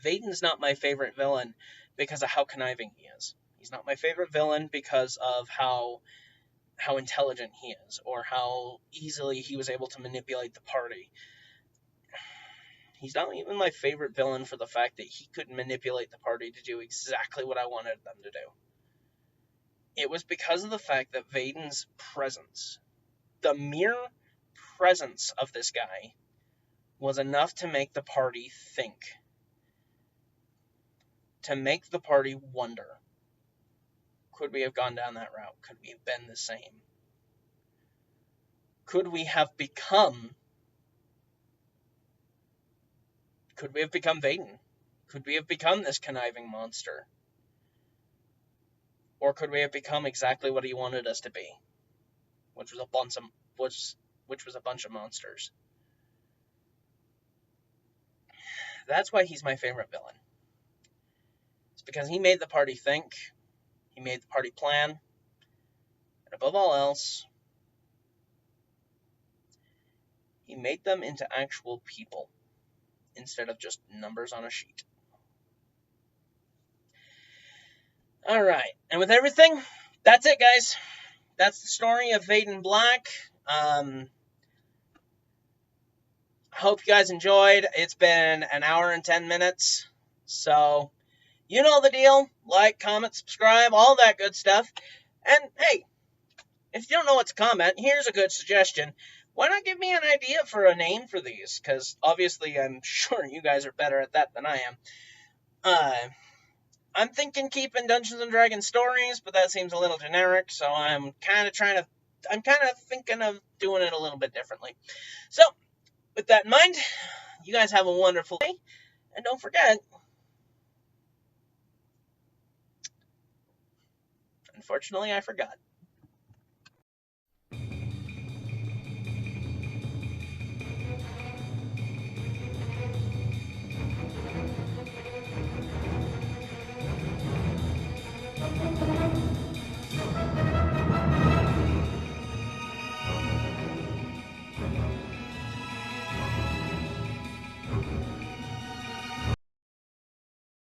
Vaden's not my favorite villain because of how conniving he is. He's not my favorite villain because of how intelligent he is, or how easily he was able to manipulate the party. He's not even my favorite villain for the fact that he could manipulate the party to do exactly what I wanted them to do. It was because of the fact that Vaden's presence, the mere presence of this guy, was enough to make the party think. To make the party wonder. Could we have gone down that route? Could we have been the same? Could we have become Vaden? Could we have become this conniving monster? Or could we have become exactly what he wanted us to be? Which was a bunch of monsters. That's why he's my favorite villain. It's because he made the party think, he made the party plan, and above all else, he made them into actual people instead of just numbers on a sheet. Alright, and with everything, that's it, guys. That's the story of Vaden Black. I hope you guys enjoyed. It's been an hour and 10 minutes. So, you know the deal. Like, comment, subscribe, all that good stuff. And, hey, if you don't know what to comment, here's a good suggestion. Why not give me an idea for a name for these? Because, obviously, I'm sure you guys are better at that than I am. I'm thinking keeping Dungeons & Dragons stories, but that seems a little generic, so I'm kind of thinking of doing it a little bit differently. So, with that in mind, you guys have a wonderful day, and don't forget, unfortunately, I forgot.